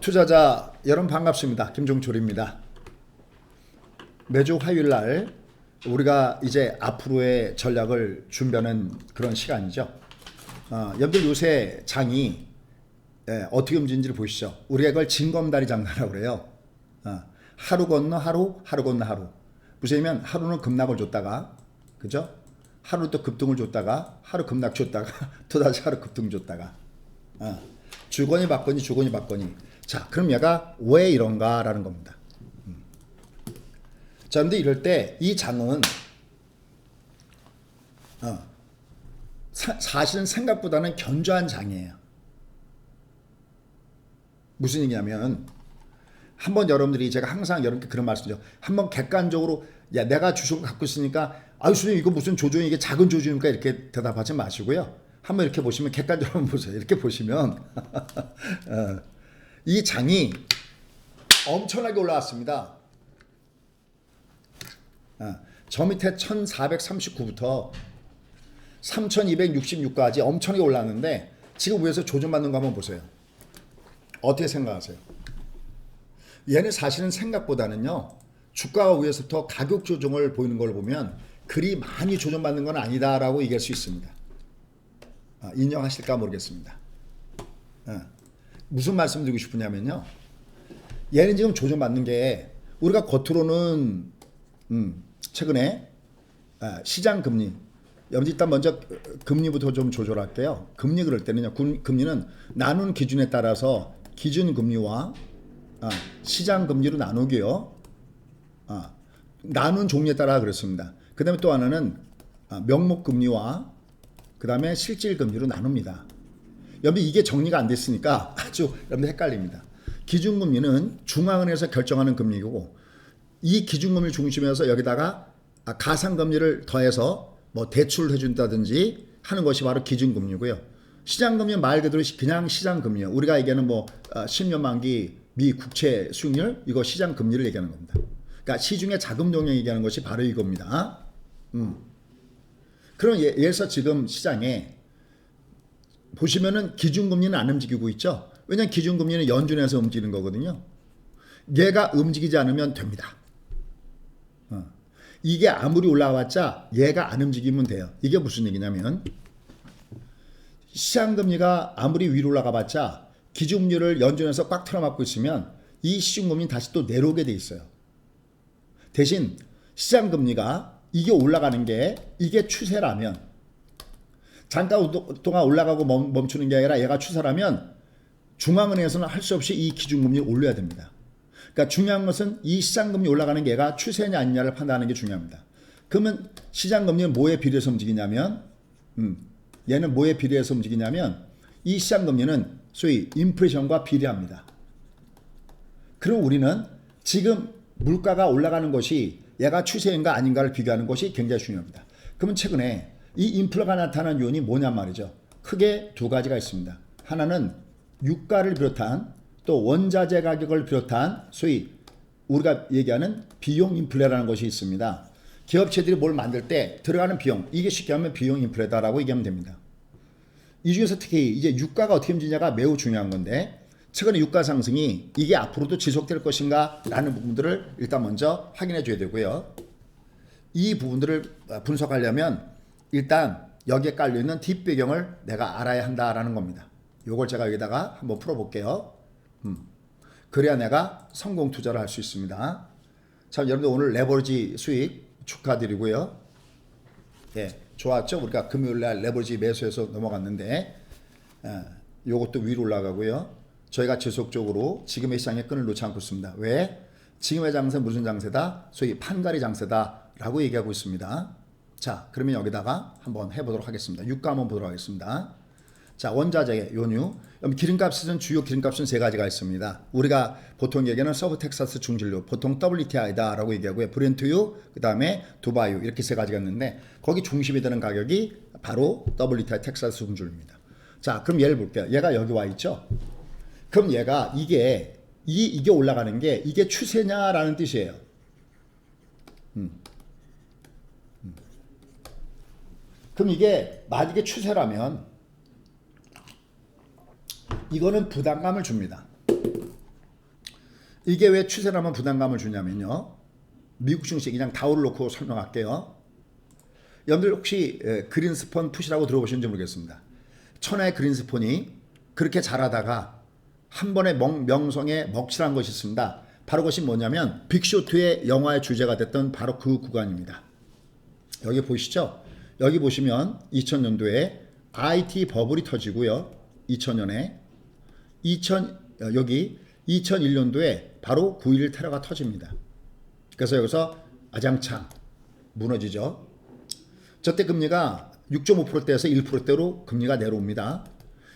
투자자 여러분 반갑습니다. 김종철입니다. 매주 화요일 날 우리가 이제 앞으로의 전략을 준비하는 그런 시간이죠. 여러분들 요새 장이 어떻게 움직이는지를 보시죠. 우리가 이걸 징검다리 장사라고 그래요. 하루 건너 하루, 하루 건너 하루. 무슨 얘기냐면 하루는 급락을 줬다가, 그죠? 하루 또 급등을 줬다가, 하루 급락 줬다가, 또다시 하루 급등 줬다가. 주거니 받거니 주거니 받거니. 자, 그럼 얘가 왜 이런가라는 겁니다. 자, 근데 이럴 때 이 장은 사실은 생각보다는 견조한 장이에요. 무슨 얘기냐면 한번 여러분들이 제가 항상 여러분께 그런 말씀이죠. 한번 객관적으로 야 내가 주식을 갖고 있으니까 아유 수님 이거 무슨 조종이 이게 작은 조종이니까 이렇게 대답하지 마시고요. 한번 이렇게 보시면 객관적으로 보세요. 이렇게 보시면 이 장이 엄청나게 올라왔습니다. 저 밑에 1439부터 3266까지 엄청나게 올랐는데 지금 위에서 조정받는 거 한번 보세요. 어떻게 생각하세요? 얘는 사실은 생각보다는요. 주가가 위에서부터 가격 조정을 보이는 걸 보면 그리 많이 조정받는 건 아니다라고 얘기할 수 있습니다. 인정하실까 모르겠습니다. 무슨 말씀 드리고 싶으냐면요. 얘는 지금 조정받는 게 우리가 겉으로는 최근에 시장 금리 여러분 일단 먼저 금리부터 좀 조절할게요. 금리 그럴 때는요. 금리는 나눈 기준에 따라서 기준 금리와 시장 금리로 나누고요. 나눈 종류에 따라 그렇습니다. 그 다음에 또 하나는 명목 금리와 그 다음에 실질 금리로 나눕니다. 여러분 이게 정리가 안 됐으니까 아주 여러분들 헷갈립니다. 기준 금리는 중앙은행에서 결정하는 금리고 이 기준금리 중심에서 여기다가 가상금리를 더해서 뭐 대출을 해준다든지 하는 것이 바로 기준금리고요. 시장금리는 말 그대로 그냥 시장금리예요. 우리가 얘기하는 뭐 10년 만기 미 국채 수익률 이거 시장금리를 얘기하는 겁니다. 그러니까 시중의 자금 동향 얘기하는 것이 바로 이겁니다. 그럼 예에서 지금 시장에 보시면은 기준금리는 안 움직이고 있죠. 왜냐하면 기준금리는 연준에서 움직이는 거거든요. 얘가 움직이지 않으면 됩니다. 이게 아무리 올라왔자 얘가 안 움직이면 돼요. 이게 무슨 얘기냐면 시장금리가 아무리 위로 올라가봤자 기준금리를 연준에서 꽉 틀어막고 있으면 이 시중금리는 다시 또 내려오게 돼 있어요. 대신 시장금리가 이게 올라가는 게 이게 추세라면 잠깐 동안 올라가고 멈추는 게 아니라 얘가 추세라면 중앙은행에서는 할 수 없이 이 기준금리를 올려야 됩니다. 그러니까 중요한 것은 이 시장금리 올라가는 게 얘가 추세냐 아니냐를 판단하는 게 중요합니다. 그러면 시장금리는 뭐에 비례해서 움직이냐면 얘는 뭐에 비례해서 움직이냐면 이 시장금리는 소위 인플레이션과 비례합니다. 그럼 우리는 지금 물가가 올라가는 것이 얘가 추세인가 아닌가를 비교하는 것이 굉장히 중요합니다. 그러면 최근에 이 인플레가 나타난 요인이 뭐냔 말이죠. 크게 두 가지가 있습니다. 하나는 유가를 비롯한 또 원자재 가격을 비롯한 소위 우리가 얘기하는 비용 인플레라는 것이 있습니다. 기업체들이 뭘 만들 때 들어가는 비용, 이게 쉽게 하면 비용 인플레다라고 얘기하면 됩니다. 이 중에서 특히 이제 유가가 어떻게 움직이냐가 매우 중요한 건데 최근에 유가 상승이 이게 앞으로도 지속될 것인가 라는 부분들을 일단 먼저 확인해 줘야 되고요. 이 부분들을 분석하려면 일단 여기에 깔려있는 뒷배경을 내가 알아야 한다라는 겁니다. 요걸 제가 여기다가 한번 풀어볼게요. 그래야 내가 성공 투자를 할 수 있습니다. 참 여러분들 오늘 레버리지 수익 축하드리고요. 예, 좋았죠? 우리가 금요일날 레버리지 매수해서 넘어갔는데 요것도 위로 올라가고요. 저희가 지속적으로 지금의 시장에 끈을 놓지 않고 있습니다. 왜? 지금의 장세 무슨 장세다? 소위 판가리 장세다라고 얘기하고 있습니다. 자, 그러면 여기다가 한번 해보도록 하겠습니다. 유가 한번 보도록 하겠습니다. 자, 원자재 요류. 기름값은 주요 기름값은 세 가지가 있습니다. 우리가 보통 얘기하는 서브 텍사스 중진료, 보통 WTI다라고 얘기하고요. 브렌트유, 그 다음에 두바이유 이렇게 세 가지가 있는데 거기 중심이 되는 가격이 바로 WTI 텍사스 중진료입니다. 자, 그럼 얘를 볼게요. 얘가 여기 와 있죠. 그럼 얘가 이게 올라가는 게 이게 추세냐라는 뜻이에요. 그럼 이게 만약에 추세라면 이거는 부담감을 줍니다. 이게 왜 추세라면 부담감을 주냐면요. 미국 증시 그냥 다우를 놓고 설명할게요. 여러분들 혹시 그린스폰 푸시라고 들어보셨는지 모르겠습니다. 천하의 그린스폰이 그렇게 잘하다가 한 번에 명성에 먹칠한 것이 있습니다. 바로 그것이 뭐냐면 빅쇼트의 영화의 주제가 됐던 바로 그 구간입니다. 여기 보시죠. 여기 보시면 2000년도에 IT 버블이 터지고요. 2000년에 여기 2001년도에 바로 9.11 테러가 터집니다. 그래서 여기서 아장창 무너지죠. 저때 금리가 6.5%대에서 1%대로 금리가 내려옵니다.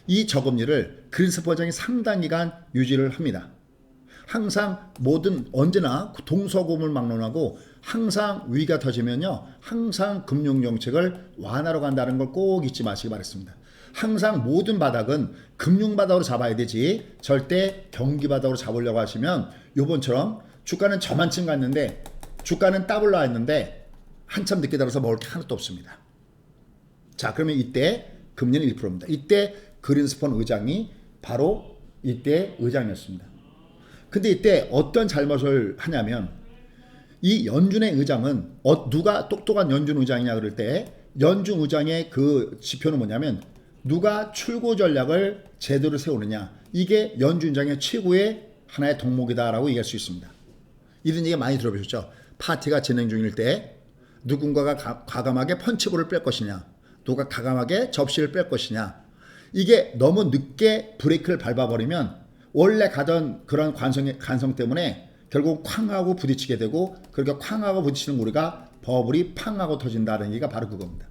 이 저금리를 그린스폰 회장이 상당 기간 유지를 합니다. 항상 언제나 동서고금을 막론하고 항상 위기가 터지면요. 항상 금융정책을 완화로 간다는 걸 꼭 잊지 마시기 바랍니다. 항상 모든 바닥은 금융바닥으로 잡아야 되지 절대 경기바닥으로 잡으려고 하시면 요번처럼 주가는 저만큼 갔는데 주가는 더블 나왔는데 한참 늦게 달아서 먹을 게 하나도 없습니다. 자, 그러면 이때 금리는 1%입니다. 이때 그린스폰 의장이 바로 이때 의장이었습니다. 근데 이때 어떤 잘못을 하냐면 이 연준의 의장은 누가 똑똑한 연준 의장이냐 그럴 때 연준 의장의 그 지표는 뭐냐면 누가 출구 전략을 제대로 세우느냐 이게 연준 의장의 최고의 하나의 덕목이다라고 얘기할 수 있습니다. 이런 얘기 많이 들어보셨죠? 파티가 진행 중일 때 누군가가 과감하게 펀치볼을 뺄 것이냐 누가 과감하게 접시를 뺄 것이냐 이게 너무 늦게 브레이크를 밟아버리면 원래 가던 그런 관성 때문에 결국 쾅하고 부딪히게 되고 그렇게 쾅하고 부딪히는 우리가 버블이 팡하고 터진다는 얘기가 바로 그겁니다.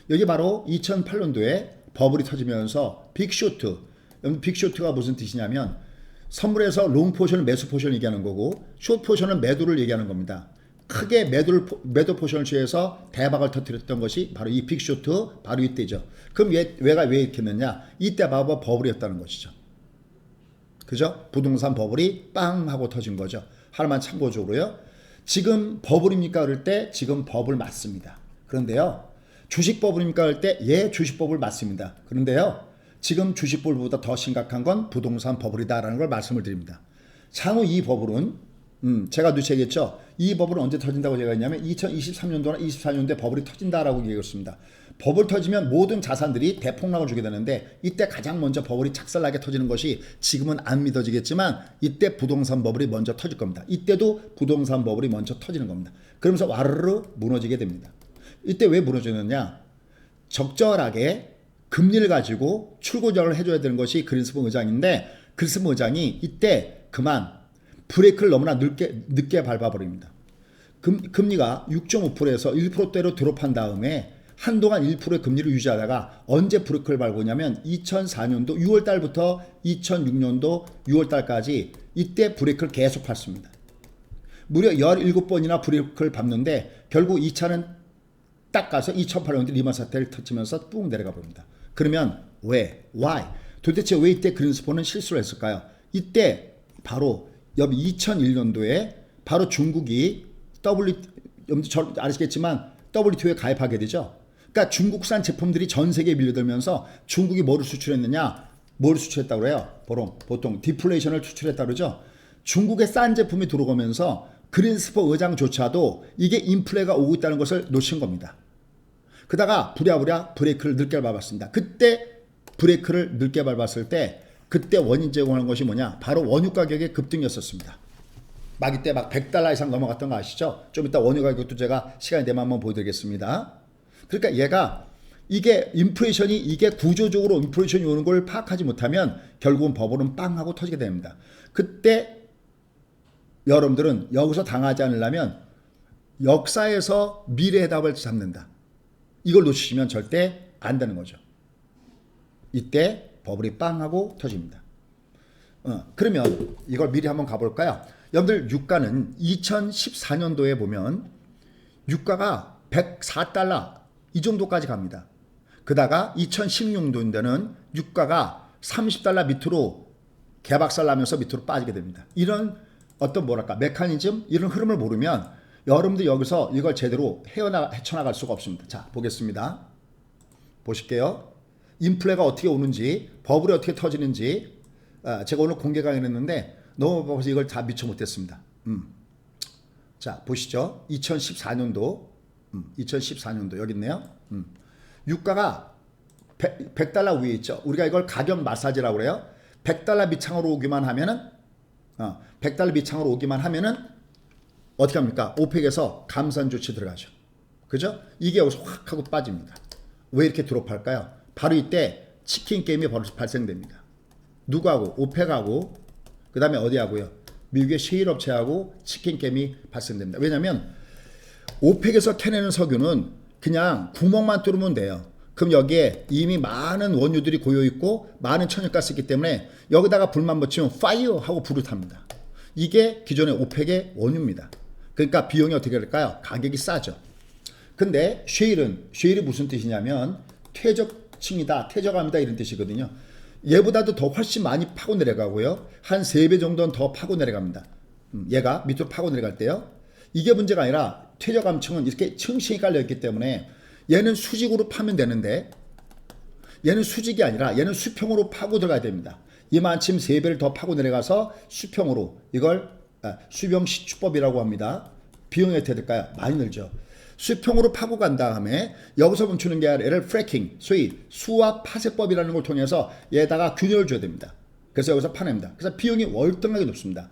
여기 바로 2008년도에 버블이 터지면서 빅쇼트, 빅쇼트가 무슨 뜻이냐면 선물에서 롱 포션을 매수 포션을 얘기하는 거고 숏 포션은 매도를 얘기하는 겁니다. 크게 매도 포션을 취해서 대박을 터뜨렸던 것이 바로 이 빅쇼트 바로 이때죠. 그럼 왜 이렇게 했느냐? 이때 바로 버블이었다는 것이죠. 그죠? 부동산 버블이 빵 하고 터진 거죠. 하나만 참고적으로요. 지금 버블입니까? 그럴 때 지금 버블 맞습니다. 그런데요. 주식 버블입니까? 그럴 때 예, 주식 버블 맞습니다. 그런데요. 지금 주식 버블보다 더 심각한 건 부동산 버블이다라는 걸 말씀을 드립니다. 향후 이 버블은 제가 누차겠죠. 이 버블은 언제 터진다고 제가 했냐면 2023년도나 24년도에 버블이 터진다라고 얘기했습니다. 버블 터지면 모든 자산들이 대폭락을 주게 되는데 이때 가장 먼저 버블이 착살나게 터지는 것이 지금은 안 믿어지겠지만 이때 부동산 버블이 먼저 터질 겁니다. 이때도 부동산 버블이 먼저 터지는 겁니다. 그러면서 와르르 무너지게 됩니다. 이때 왜 무너지느냐? 적절하게 금리를 가지고 출구전을 해줘야 되는 것이 그린스폰 의장인데 그린스폰 의장이 이때 그만 브레이크를 너무나 늦게 밟아버립니다. 금리가 6.5%에서 1%대로 드롭한 다음에 한동안 1%의 금리를 유지하다가 언제 브레이크를 밟으냐면 2004년도 6월달부터 2006년도 6월달까지 이때 브레이크를 계속 밟습니다. 무려 17번이나 브레이크를 밟는데 결국 2차는 딱 가서 2008년도 리만 사태를 터치면서 뿡 내려가 버립니다. 그러면 왜? Why? 도대체 왜 이때 그린스폰은 실수를 했을까요? 이때 바로 2001년도에 바로 중국이 아시겠지만 WTO에 가입하게 되죠. 그러니까 중국산 제품들이 전 세계에 밀려들면서 중국이 뭐를 수출했느냐? 뭘 수출했다고 그래요? 보통 디플레이션을 수출했다고 그러죠. 중국의 싼 제품이 들어오면서 그린스폰 의장조차도 이게 인플레가 오고 있다는 것을 놓친 겁니다. 그다가 부랴부랴 브레이크를 늦게 밟았습니다. 그때 브레이크를 늦게 밟았을 때 그때 원인 제공하는 것이 뭐냐? 바로 원유 가격의 급등이었었습니다. 이때 100달러 이상 넘어갔던 거 아시죠? 좀 이따 원유 가격도 제가 시간이 되면 한번 보여드리겠습니다. 그러니까 얘가 이게 인플레이션이 이게 구조적으로 인플레이션이 오는 걸 파악하지 못하면 결국은 버블은 빵 하고 터지게 됩니다. 그때 여러분들은 여기서 당하지 않으려면 역사에서 미래의 답을 잡는다. 이걸 놓치시면 절대 안 되는 거죠. 이때 버블이 빵 하고 터집니다. 그러면 이걸 미리 한번 가볼까요? 여러분들 유가는 2014년도에 보면 유가가 104달러 이 정도까지 갑니다. 그다가 2016년도에는 유가가 30달러 밑으로 개박살 나면서 밑으로 빠지게 됩니다. 이런 어떤 메커니즘 이런 흐름을 모르면 여러분들 여기서 이걸 제대로 헤쳐나갈 수가 없습니다. 자, 보겠습니다. 보실게요. 인플레가 어떻게 오는지 버블이 어떻게 터지는지 제가 오늘 공개 강의를 했는데 너무 바빠서 이걸 다 미처 못했습니다. 자, 보시죠. 2014년도, 2014년도 여기 있네요. 유가가 100달러 위에 있죠. 우리가 이걸 가격 마사지라고 그래요. 100달러 밑창으로 오기만 하면은, 100달러 밑창으로 오기만 하면은 어떻게 합니까? 오펙에서 감산 조치 들어가죠. 그죠? 이게 여기서 확 하고 빠집니다. 왜 이렇게 드롭할까요? 바로 이때 치킨 게임이 발생됩니다. 누구하고? 오펙하고, 그 다음에 어디하고요? 미국의 셰일 업체하고 치킨 게임이 발생됩니다. 왜냐하면 오펙에서 캐내는 석유는 그냥 구멍만 뚫으면 돼요. 그럼 여기에 이미 많은 원유들이 고여있고 많은 천연가스 있기 때문에 여기다가 불만 붙이면 파이어 하고 불을 탑니다. 이게 기존의 오펙의 원유입니다. 그러니까 비용이 어떻게 될까요? 가격이 싸죠. 근데 쉐일이 무슨 뜻이냐면 퇴적층이다, 퇴적함이다 이런 뜻이거든요. 얘보다도 더 훨씬 많이 파고 내려가고요. 한 3배 정도는 더 파고 내려갑니다. 얘가 밑으로 파고 내려갈 때요. 이게 문제가 아니라 퇴적암층은 이렇게 층층이 깔려있기 때문에 얘는 수직으로 파면 되는데 얘는 수직이 아니라 얘는 수평으로 파고 들어가야 됩니다. 이만큼 3배를 더 파고 내려가서 수평으로 이걸 수평시추법이라고 합니다. 비용이 어떻게 될까요? 많이 늘죠. 수평으로 파고 간 다음에 여기서 멈추는 게 아니라 얘를 프래킹, 소위 수압 파쇄법이라는 걸 통해서 얘에다가 균열을 줘야 됩니다. 그래서 여기서 파냅니다. 그래서 비용이 월등하게 높습니다.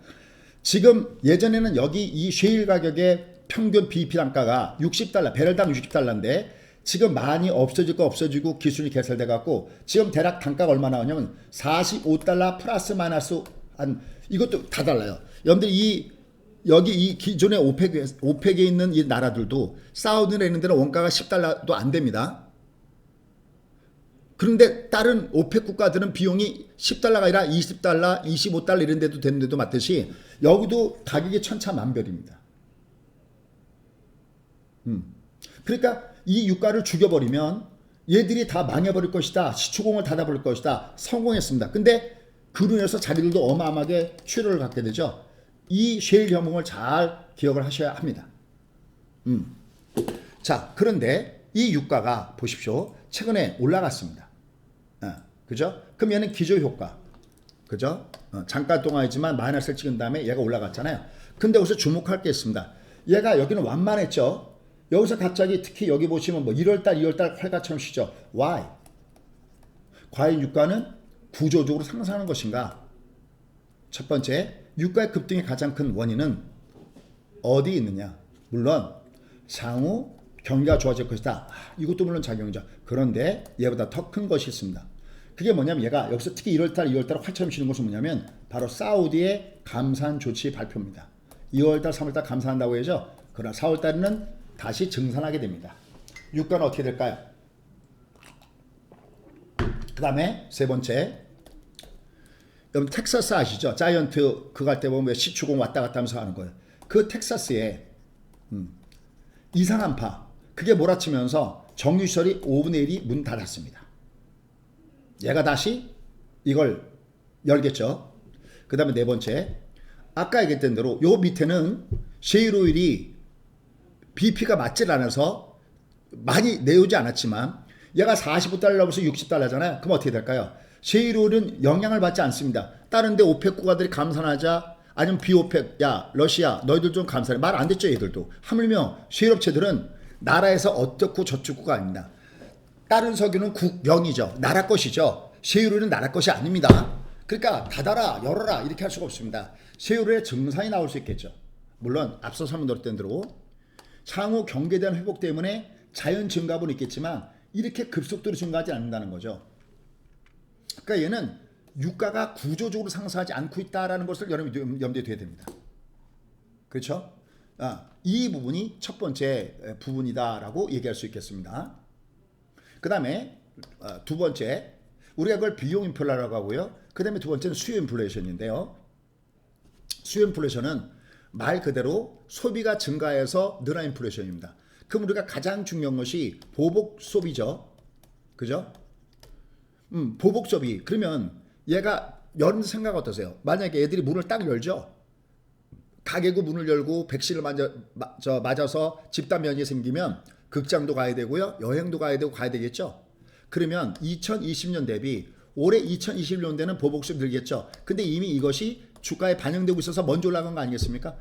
지금 예전에는 여기 이 쉐일 가격의 평균 BP 단가가 60달러, 배럴당 60달러인데 지금 많이 없어지고 기술이 개설돼 갖고 지금 대략 단가가 얼마 나오냐면 45달러 플러스 마이너스 한 이것도 다 달라요. 여러분들 여기 이 기존의 오펙에 있는 이 나라들도 사우디나 이런 데는 원가가 10달러도 안 됩니다. 그런데 다른 오펙 국가들은 비용이 10달러가 아니라 20달러, 25달러 이런 데도 되는 데도 맞듯이 여기도 가격이 천차만별입니다. 그러니까 이 유가를 죽여버리면 얘들이 다 망해버릴 것이다. 시추공을 닫아버릴 것이다. 성공했습니다. 근데 그로 인해서 자기들도 어마어마하게 출혈을 갖게 되죠. 이 쉐일 혐오를 잘 기억을 하셔야 합니다. 자, 그런데 이 유가가 보십시오. 최근에 올라갔습니다. 그죠? 그럼 얘는 기저효과. 그죠? 잠깐 동안이지만 마이너스를 찍은 다음에 얘가 올라갔잖아요. 근데 여기서 주목할 게 있습니다. 얘가 여기는 완만했죠. 여기서 갑자기 특히 여기 보시면 뭐 1월달, 2월달 활가처럼 쉬죠. Why? 과연 유가는 구조적으로 상승하는 것인가? 첫 번째, 유가의 급등의 가장 큰 원인은 어디 있느냐? 물론 향후 경기가 좋아질 것이다. 이것도 물론 작용이죠. 그런데 얘보다 더 큰 것이 있습니다. 그게 뭐냐면 얘가 여기서 특히 1월달, 2월달 활처럼 쉬는 것은 뭐냐면 바로 사우디의 감산 조치 발표입니다. 2월달, 3월달 감산한다고 해죠. 그러나 4월달에는 다시 증산하게 됩니다. 유가는 어떻게 될까요? 그 다음에 세 번째, 여러분 텍사스 아시죠? 자이언트 그거 할 때 보면 왜 시추공 왔다 갔다 하면서 하는 거예요. 그 텍사스에 이상한 파, 그게 몰아치면서 정유시설이 5분의 1이 문 닫았습니다. 얘가 다시 이걸 열겠죠. 그 다음에 네 번째, 아까 얘기했던 대로 요 밑에는 셰일 오일이 BP가 맞질 않아서 많이 내오지 않았지만 얘가 45달러부터 60달러잖아요. 그럼 어떻게 될까요? 셰일 오일은 영향을 받지 않습니다. 다른데 오펙 국가들이 감산하자 아니면 비오펙, 야 러시아 너희들 좀 감산해. 말 안 됐죠 얘들도. 하물며 셰일 업체들은 나라에서 어떻고 저쩌고가 아닙니다. 다른 석유는 국영이죠. 나라 것이죠. 셰일 오일은 나라 것이 아닙니다. 그러니까 닫아라 열어라 이렇게 할 수가 없습니다. 셰일 오일의 증산이 나올 수 있겠죠. 물론 앞서 설명드렸던 대로 향후 경기에 대한 회복 때문에 자연 증가분은 있겠지만 이렇게 급속도로 증가하지 않는다는 거죠. 그러니까 얘는 유가가 구조적으로 상승하지 않고 있다는 것을 여러분이 염두에 둬야 됩니다. 그렇죠? 이 부분이 첫 번째 부분이다라고 얘기할 수 있겠습니다. 그 다음에 두 번째, 우리가 그걸 비용 인플레라고 하고요. 그 다음에 두 번째는 수요 인플레이션인데요. 수요 인플레이션은 말 그대로 소비가 증가해서 늘어난 인플레이션입니다. 그럼 우리가 가장 중요한 것이 보복 소비죠. 그죠? 보복 소비. 그러면 얘가 여러분 생각 어떠세요? 만약에 애들이 문을 딱 열죠. 가게고 문을 열고 백신을 맞아서 집단 면역이 생기면 극장도 가야 되고요. 여행도 가야 되고 가야 되겠죠. 그러면 2020년 대비 올해 2021년대는 보복 소비 늘겠죠. 근데 이미 이것이 주가에 반영되고 있어서 먼저 올라간 거 아니겠습니까?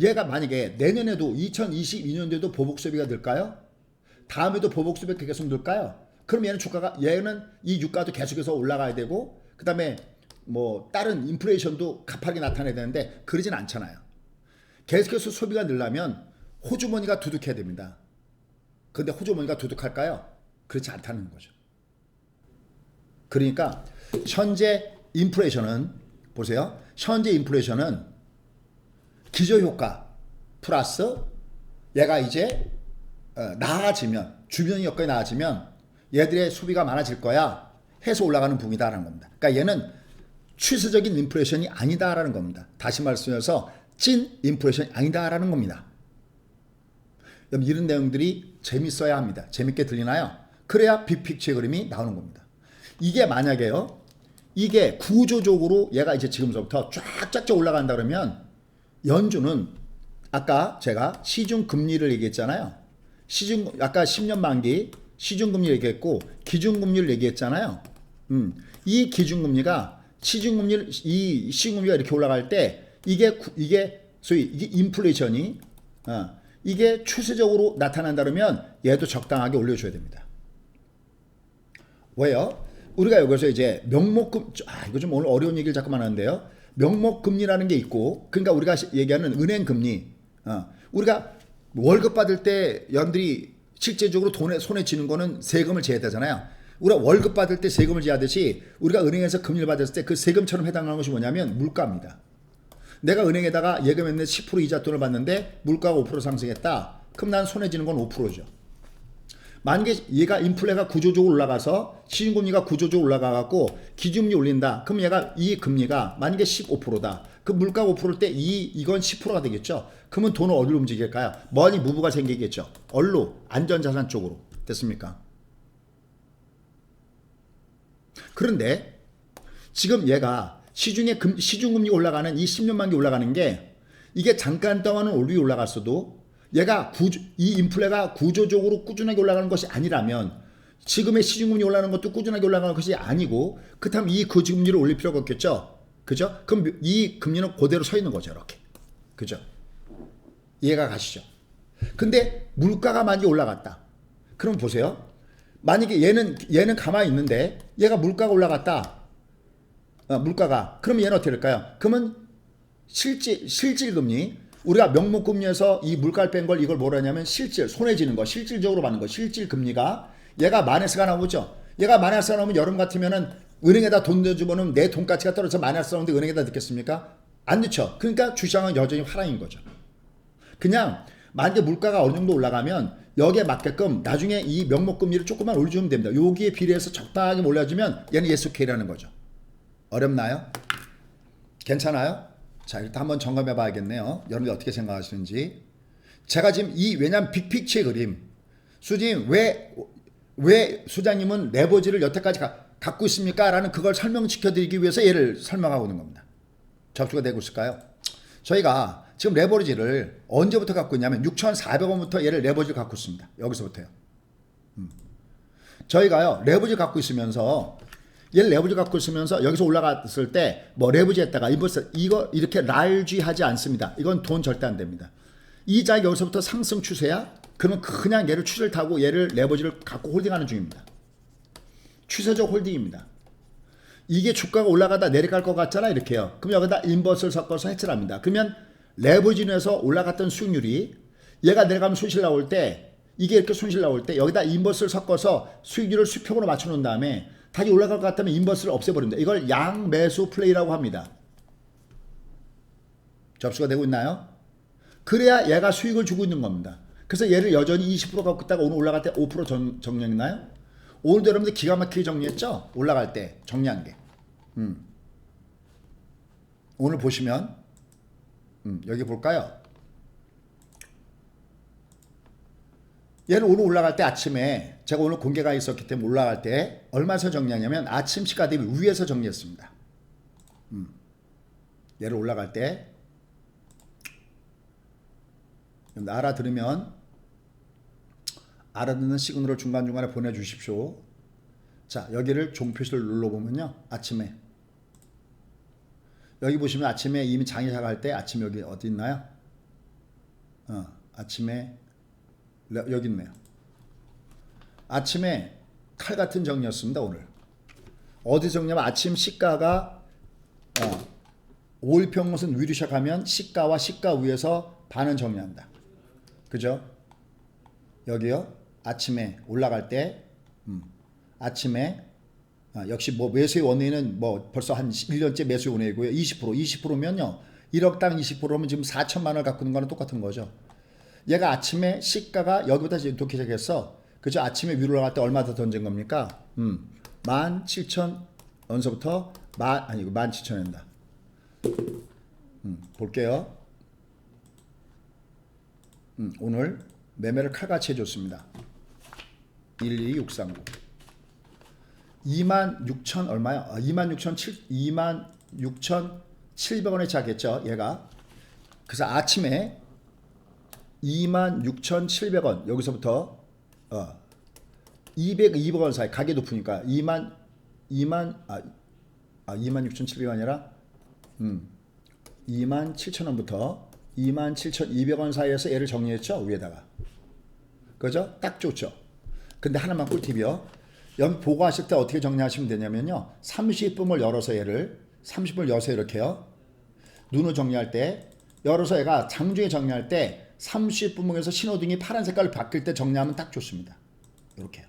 얘가 만약에 내년에도 2022년도에도 보복 소비가 늘까요? 다음에도 보복 소비가 계속 늘까요? 그럼 얘는 이 유가도 계속해서 올라가야 되고 그다음에 뭐 다른 인플레이션도 가파르게 나타내야 되는데 그러진 않잖아요. 계속해서 소비가 늘려면 호주머니가 두둑해야 됩니다. 근데 호주머니가 두둑할까요? 그렇지 않다는 거죠. 그러니까 현재 인플레이션은 보세요. 현재 인플레이션은 기저효과 플러스 얘가 이제 나아지면 주변 여건이 나아지면 얘들의 소비가 많아질 거야 해서 올라가는 붐이다라는 겁니다. 그러니까 얘는 추세적인 인플레이션이 아니다라는 겁니다. 다시 말씀해서 찐 인플레이션이 아니다라는 겁니다. 여러분 이런 내용들이 재밌어야 합니다. 재밌게 들리나요? 그래야 빅픽처의 그림이 나오는 겁니다. 이게 만약에요. 이게 구조적으로 얘가 이제 지금서부터 쫙쫙쫙 올라간다 그러면 연준은 아까 제가 시중금리를 얘기했잖아요. 아까 10년 만기 시중금리 얘기했고 기준금리를 얘기했잖아요. 이 기준금리가 시중금리가 이렇게 올라갈 때 소위 이게 인플레이션이 이게 추세적으로 나타난다 그러면 얘도 적당하게 올려줘야 됩니다. 왜요? 우리가 여기서 이제 명목금 이거 좀 오늘 어려운 얘기를 자꾸만 하는데요. 명목금리라는 게 있고 그러니까 우리가 얘기하는 은행금리 우리가 월급 받을 때 연들이 실제적으로 손에 쥐는 거는 세금을 져야 되잖아요. 우리가 월급 받을 때 세금을 지하듯이 우리가 은행에서 금리를 받았을 때 그 세금처럼 해당하는 것이 뭐냐면 물가입니다. 내가 은행에다가 예금했는데 10% 이자 돈을 받는데 물가가 5% 상승했다. 그럼 난 손에 쥐는 건 5%죠. 만약에 얘가 인플레가 구조적으로 올라가서 시중금리가 구조적으로 올라가갖고 기준금리 올린다. 그럼 얘가 이 금리가 만약에 15%다. 그 물가가 5%일 때 이건 10%가 되겠죠. 그러면 돈은 어디로 움직일까요? 머니 무브가 생기겠죠. 얼로 안전자산 쪽으로. 됐습니까? 그런데 지금 얘가 시중금리 올라가는 이 10년 만기 올라가는 게 이게 잠깐 동안은 올라갔어도 얘가 이 인플레가 구조적으로 꾸준하게 올라가는 것이 아니라면 지금의 시중금리 올라가는 것도 꾸준하게 올라가는 것이 아니고 그렇다면 이 기준금리를 올릴 필요가 없겠죠. 그죠? 그럼 이 금리는 그대로 서 있는 거죠. 이렇게. 그죠? 이해가 가시죠? 근데 물가가 많이 올라갔다. 그럼 보세요. 만약에 얘는 가만히 있는데 얘가 물가가 올라갔다. 물가가. 그럼 얘는 어떻게 될까요? 그러면 실질금리 우리가 명목금리에서 이 물가를 뺀 걸 이걸 뭐라 하냐면 손에 쥐는 거, 실질적으로 받는 거, 실질금리가 얘가 마이너스가 나오죠. 얘가 마이너스가 나오면 여름 같으면은 은행에다 돈 넣어주면은 내 돈 가치가 떨어져 마이너스 나오는데 은행에다 넣겠습니까? 안 넣죠. 그러니까 주시장은 여전히 화랑인 거죠. 그냥 만약에 물가가 어느 정도 올라가면 여기에 맞게끔 나중에 이 명목금리를 조금만 올려주면 됩니다. 여기에 비례해서 적당하게 올려주면 얘는 예스케이라는 거죠. 어렵나요? 괜찮아요? 자, 일단 한번 점검해 봐야겠네요. 여러분들 어떻게 생각하시는지. 제가 지금 왜냐면 빅픽처의 그림. 수장님, 왜 수장님은 레버지를 여태까지 갖고 있습니까? 라는 그걸 설명시켜 드리기 위해서 얘를 설명하고 있는 겁니다. 접수가 되고 있을까요? 저희가 지금 레버리지를 언제부터 갖고 있냐면 6,400원부터 얘를 레버지를 갖고 있습니다. 여기서부터요. 저희가요, 레버지 갖고 있으면서 얘를 레버지 갖고 있으면서 여기서 올라갔을 때 뭐 레버지 했다가 이거 이렇게 랄쥐 하지 않습니다. 이건 돈 절대 안 됩니다. 이자 여기서부터 상승 추세야? 그러면 그냥 얘를 추세를 타고 얘를 레버지를 갖고 홀딩하는 중입니다. 추세적 홀딩입니다. 이게 주가가 올라가다 내려갈 것 같잖아 이렇게요. 그럼 여기다 인버스를 섞어서 해체를 합니다. 그러면 레버지에서 올라갔던 수익률이 얘가 내려가면 손실 나올 때 이게 이렇게 손실 나올 때 여기다 인버스를 섞어서 수익률을 수평으로 맞춰 놓은 다음에 다시 올라갈 것 같다면 인버스를 없애버립니다. 이걸 양매수 플레이라고 합니다. 접수가 되고 있나요? 그래야 얘가 수익을 주고 있는 겁니다. 그래서 얘를 여전히 20% 갖고 있다가 오늘 올라갈 때 5% 정리했나요? 오늘도 여러분들 기가 막히게 정리했죠? 올라갈 때 정리한 게. 오늘 보시면 여기 볼까요? 얘는 오늘 올라갈 때 아침에 제가 오늘 공개가 있었기 때문에 올라갈 때 얼마에서 정리하냐면 아침 시가 대비 위에서 정리했습니다. 얘를 올라갈 때 알아들으면 알아듣는 시그널을 중간중간에 보내주십시오. 자, 여기를 종표시를 눌러보면요. 아침에 여기 보시면 아침에 이미 장이 시작할 때 아침 여기 어디 있나요? 아침에 여기 있네요. 아침에 칼 같은 정리였습니다. 오늘 어디 정리하면 아침 시가가 5일평선 위로 시작하면 시가와 시가 위에서 반은 정리한다. 그죠? 여기요. 아침에 올라갈 때 아침에 역시 뭐 매수의 원인은 뭐 벌써 한 1년째 매수의 원인이고요. 20%면요. 1억당 20%면 지금 4천만 원을 갖고 있는 거는 똑같은 거죠. 얘가 아침에 시가가 여기보다 이렇게 시작했어. 그죠? 아침에 위로 올라갈 때 얼마 더 던진 겁니까? 17,000원서부터 아니고 17,000원이다. 볼게요. 오늘 매매를 칼같이 해줬습니다. 12639 26,000 얼마야? 26,700원에 시작했죠. 얘가. 그래서 아침에 26,700원 여기서부터 200원 사이 가게 높으니까 26,700원 아니라 27,000원부터 27,200원 사이에서 얘를 정리했죠. 위에다가. 그죠? 딱 좋죠. 근데 하나만 꿀팁이요. 여기 보고하실 때 어떻게 정리하시면 되냐면요. 30분을 열어서 얘를 30분을 열어서 이렇게요. 눈을 정리할 때 열어서 얘가 장중에 정리할 때 30분에서 신호등이 파란 색깔로 바뀔 때 정리하면 딱 좋습니다. 이렇게요.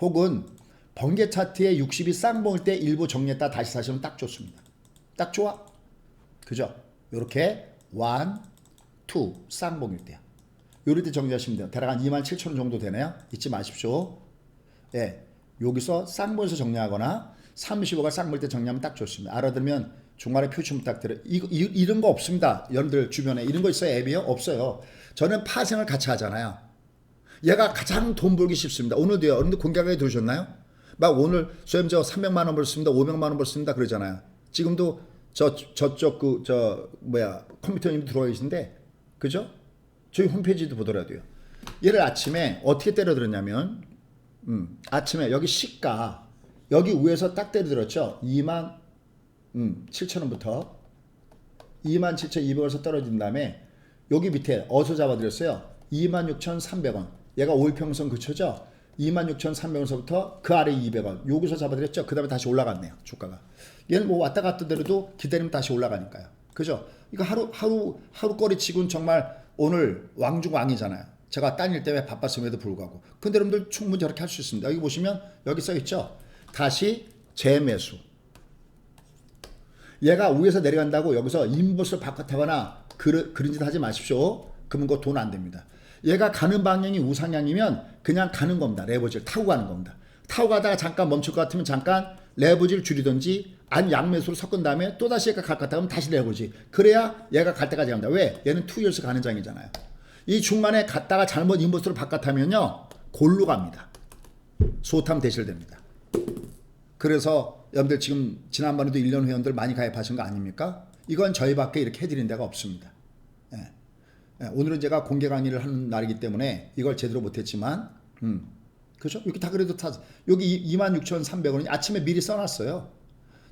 혹은 번개 차트에 60이 쌍봉일 때 일부 정리했다 다시 사시면 딱 좋습니다. 딱 좋아. 그죠? 이렇게 1, 2 쌍봉일 때요. 요럴 때 정리하시면 돼요. 대략 한 27,000원 정도 되네요. 잊지 마십시오. 예. 여기서 쌍봉에서 정리하거나 35가 쌍봉일 때 정리하면 딱 좋습니다. 알아들으면 중간에 표시 부탁드려요. 이런 거 없습니다. 여러분들 주변에 이런 거 있어요? 앱이요? 없어요. 저는 파생을 같이 하잖아요. 얘가 가장 돈 벌기 쉽습니다. 오늘도요. 여러분들 공개하게 들으셨나요? 막 오늘 쌤 저 300만 원 벌습니다. 500만 원 벌습니다. 그러잖아요. 지금도 저쪽 컴퓨터님 들어와 계신데 그죠? 저희 홈페이지도 보더라도요. 얘를 아침에 어떻게 때려들었냐면 아침에 여기 시가 여기 위에서 딱 때려들었죠. 27,000원부터 27,200원에서 떨어진 다음에 여기 밑에 어디서 잡아드렸어요? 26,300원. 얘가 5일평선 그쳐죠? 26,300원서부터 그 아래 200원. 여기서 잡아드렸죠? 그 다음에 다시 올라갔네요. 주가가. 얘는 뭐 왔다 갔다 대로도 기다리면 다시 올라가니까요. 그죠? 이거 하루 거리 치고는 정말 오늘 왕중왕이잖아요. 제가 딴 일 때문에 바빴음에도 불구하고. 근데 여러분들 충분히 저렇게 할 수 있습니다. 여기 보시면 여기 써있죠? 다시 재매수. 얘가 위에서 내려간다고 여기서 인버스를 바꿔타거나 그런 짓 하지 마십시오. 그러면 그거 돈 안 됩니다. 얘가 가는 방향이 우상향이면 그냥 가는 겁니다. 레버지를 타고 가는 겁니다. 타고 가다가 잠깐 멈출 것 같으면 잠깐 레버지를 줄이든지 안 양매수로 섞은 다음에 또다시 얘가 갈 것 같다 그러면 다시 레버지. 그래야 얘가 갈 때까지 갑니다. 왜? 얘는 2years 가는 장이잖아요. 이 중간에 갔다가 잘못 인버스로 바꿔타면요. 골로 갑니다. 소탐 대실됩니다. 그래서 여러분들 지금 지난번에도 1년 회원들 많이 가입하신 거 아닙니까? 이건 저희밖에 이렇게 해드린 데가 없습니다. 예. 예. 오늘은 제가 공개 강의를 하는 날이기 때문에 이걸 제대로 못했지만 그죠? 여기 다 그래도 다 여기 26,300원이 아침에 미리 써놨어요.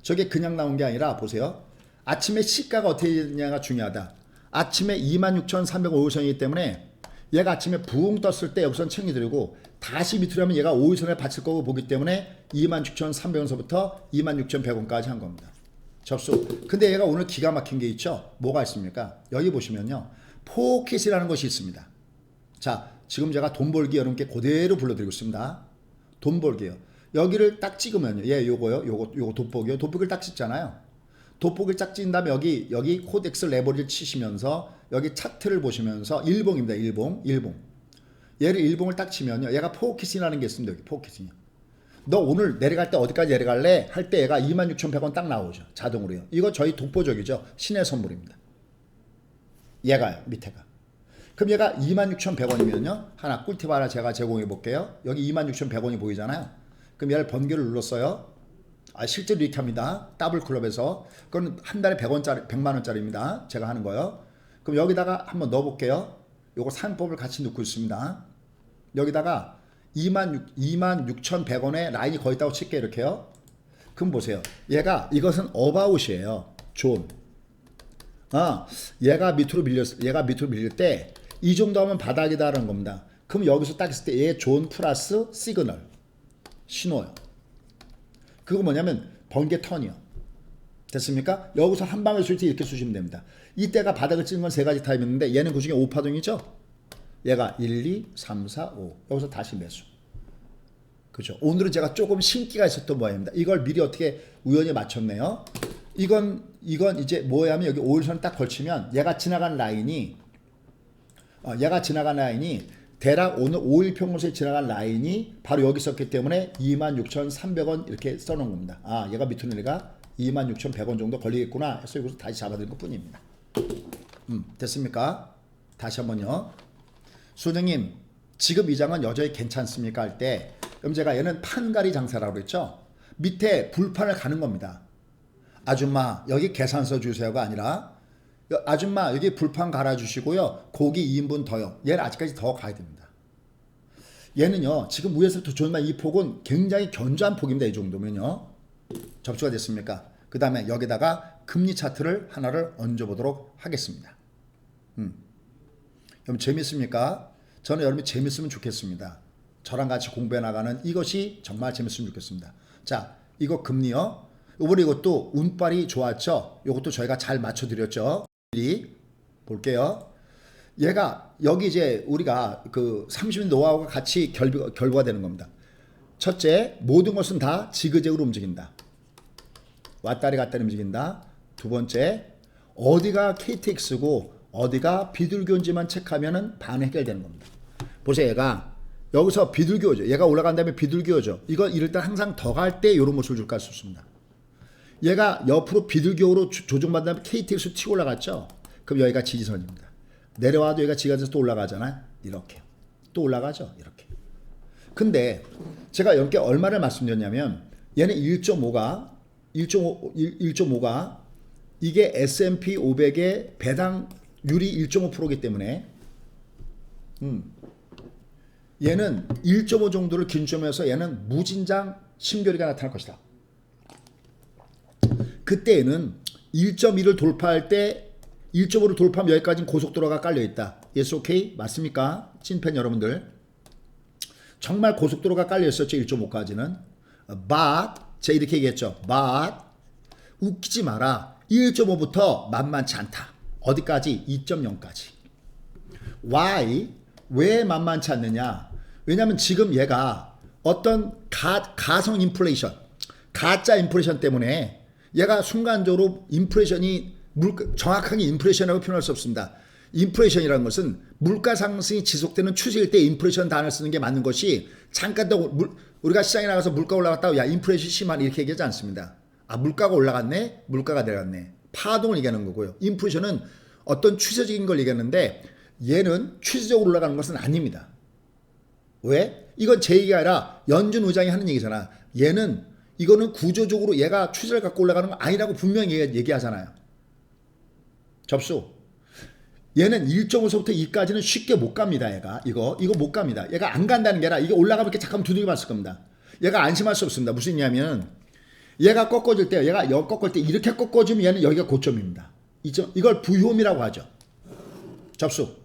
저게 그냥 나온 게 아니라 보세요. 아침에 시가가 어떻게 되냐가 중요하다. 아침에 26,300원 5일선이기 때문에 얘가 아침에 부흥 떴을 때 여기선 챙겨드리고 다시 밑으로 하면 얘가 5일선에 받칠 거고 보기 때문에 26,300원서부터 26,100원까지 한 겁니다. 접수. 근데 얘가 오늘 기가 막힌 게 있죠. 뭐가 있습니까? 여기 보시면요. 포켓이라는 것이 있습니다. 자, 지금 제가 돈 벌기 여러분께 그대로 불러드리고 있습니다. 돈 벌기요. 여기를 딱 찍으면요. 요거요. 요거 돋보기요. 돋보기를 딱 찍잖아요. 돋보기를 딱 찍은 다음에 여기 코덱스 레버리를 치시면서 여기 차트를 보시면서 일봉입니다. 일봉. 얘를 일봉을 딱 치면요. 얘가 포켓이라는 게 있습니다. 여기 포켓이요. 너 오늘 내려갈 때 어디까지 내려갈래? 할 때 얘가 26,100원 딱 나오죠. 자동으로요. 이거 저희 독보적이죠. 신의 선물입니다. 얘가요. 밑에가. 그럼 얘가 26,100원이면요. 하나 꿀팁 하나 제가 제공해 볼게요. 여기 26,100원이 보이잖아요. 그럼 얘를 번개를 눌렀어요. 실제로 이렇게 합니다. 더블클럽에서. 그건 한 달에 100만 원짜리입니다. 제가 하는 거요. 그럼 여기다가 한번 넣어 볼게요. 요거 사용법을 같이 넣고 있습니다. 여기다가 26,100원에 라인이 거의 있다고 칠게요. 이렇게요. 그럼 보세요. 얘가 이것은 어바웃이에요. 존. 얘가 밑으로 밀릴 때 이 정도 하면 바닥이다라는 겁니다. 그럼 여기서 딱 있을 때 얘 존 플러스 시그널 신호요. 그거 뭐냐면 번개 턴이요. 됐습니까? 여기서 한 방에 쏠 때 이렇게 쏘시면 됩니다. 이때가 바닥을 찍는 건 세 가지 타입이 있는데 얘는 그중에 5파동이죠. 얘가 1, 2, 3, 4, 5. 여기서 다시 매수. 그죠? 오늘은 제가 조금 신기가 있었던 모양입니다. 이걸 미리 어떻게 우연히 맞췄네요. 이건 이제 뭐냐면 여기 5일선 딱 걸치면 얘가 지나간 라인이 대략 오늘 5일 평균선에 지나간 라인이 바로 여기 있었기 때문에 26,300원 이렇게 써놓은 겁니다. 얘가 밑으로 내려가 26,100원 정도 걸리겠구나 해서 여기서 다시 잡아드린 것 뿐입니다. 됐습니까? 다시 한번요. 소장님 지금 이 장은 여전히 괜찮습니까? 할 때 그럼 제가 얘는 판가리 장사라고 그랬죠. 밑에 불판을 가는 겁니다. 아줌마 여기 계산서 주세요가 아니라 아줌마 여기 불판 갈아주시고요. 고기 2인분 더요. 얘는 아직까지 더 가야 됩니다. 얘는요. 지금 위에서부터 조금만 이 폭은 굉장히 견조한 폭입니다. 이 정도면요. 접수가 됐습니까? 그 다음에 여기다가 금리 차트를 하나를 얹어보도록 하겠습니다. 여러분 재밌습니까? 저는 여러분이 재밌으면 좋겠습니다. 저랑 같이 공부해 나가는 이것이 정말 재밌으면 좋겠습니다. 자, 이거 금리요. 이번에 이것도 운빨이 좋았죠. 이것도 저희가 잘 맞춰드렸죠. 볼게요. 얘가 여기 이제 우리가 그 30년 노하우가 같이 결부가 되는 겁니다. 첫째, 모든 것은 다 지그재그로 움직인다. 왔다리 갔다리 움직인다. 두 번째, 어디가 KTX고 어디가 비둘기인지만 체크하면은 반 해결되는 겁니다. 보세요, 얘가 여기서 비둘기호죠. 얘가 올라간 다음에 비둘기호죠. 이거 이럴 때 항상 더 갈 때 이런 모습을 줄까 수 있습니다. 얘가 옆으로 비둘기호로 조정받은 다음에 KTX로 튀고 올라갔죠. 그럼 여기가 지지선입니다. 내려와도 여기가 지지선에서 또 올라가잖아요. 이렇게. 또 올라가죠. 이렇게. 근데 제가 이렇게 얼마를 말씀드렸냐면 얘는 1.5가 이게 S&P 500의 배당률이 1.5%이기 때문에 얘는 1.5 정도를 기준점에서 얘는 무진장 심결이가 나타날 것이다. 그때에는 1.2를 돌파할 때 1.5를 돌파하면 여기까지는 고속도로가 깔려있다. yes, okay? 맞습니까? 찐팬 여러분들. 정말 고속도로가 깔려있었죠. 1.5까지는. but 제가 이렇게 얘기했죠. but 웃기지 마라. 1.5부터 만만치 않다. 어디까지? 2.0까지. why? 왜 만만치 않느냐? 왜냐하면 지금 얘가 어떤 가성 인플레이션, 가짜 인플레이션 때문에 얘가 순간적으로 인플레이션이 정확하게 인플레이션이라고 표현할 수 없습니다. 인플레이션이라는 것은 물가 상승이 지속되는 추세일 때 인플레이션 단어를 쓰는 게 맞는 것이 잠깐 더 우리가 시장에 나가서 물가 올라갔다고 야 인플레이션 심한 이렇게 얘기하지 않습니다. 물가가 올라갔네, 물가가 내려갔네. 파동을 얘기하는 거고요. 인플레이션은 어떤 추세적인 걸 얘기하는데 얘는 추세적으로 올라가는 것은 아닙니다. 왜? 이건 제 얘기가 아니라 연준 의장이 하는 얘기잖아. 이거는 구조적으로 얘가 추세를 갖고 올라가는 건 아니라고 분명히 얘기하잖아요. 접수. 얘는 1.5서부터 2까지는 쉽게 못 갑니다. 얘가 이거 못 갑니다. 얘가 안 간다는 게 아니라 이게 올라가면 이렇게 잠깐 두들겨 맞을 겁니다. 얘가 안심할 수 없습니다. 무슨 얘기냐면 얘가 꺾어질 때 얘가 여기 꺾을 때 이렇게 꺾어주면 얘는 여기가 고점입니다. 이걸 부효음이라고 하죠. 접수.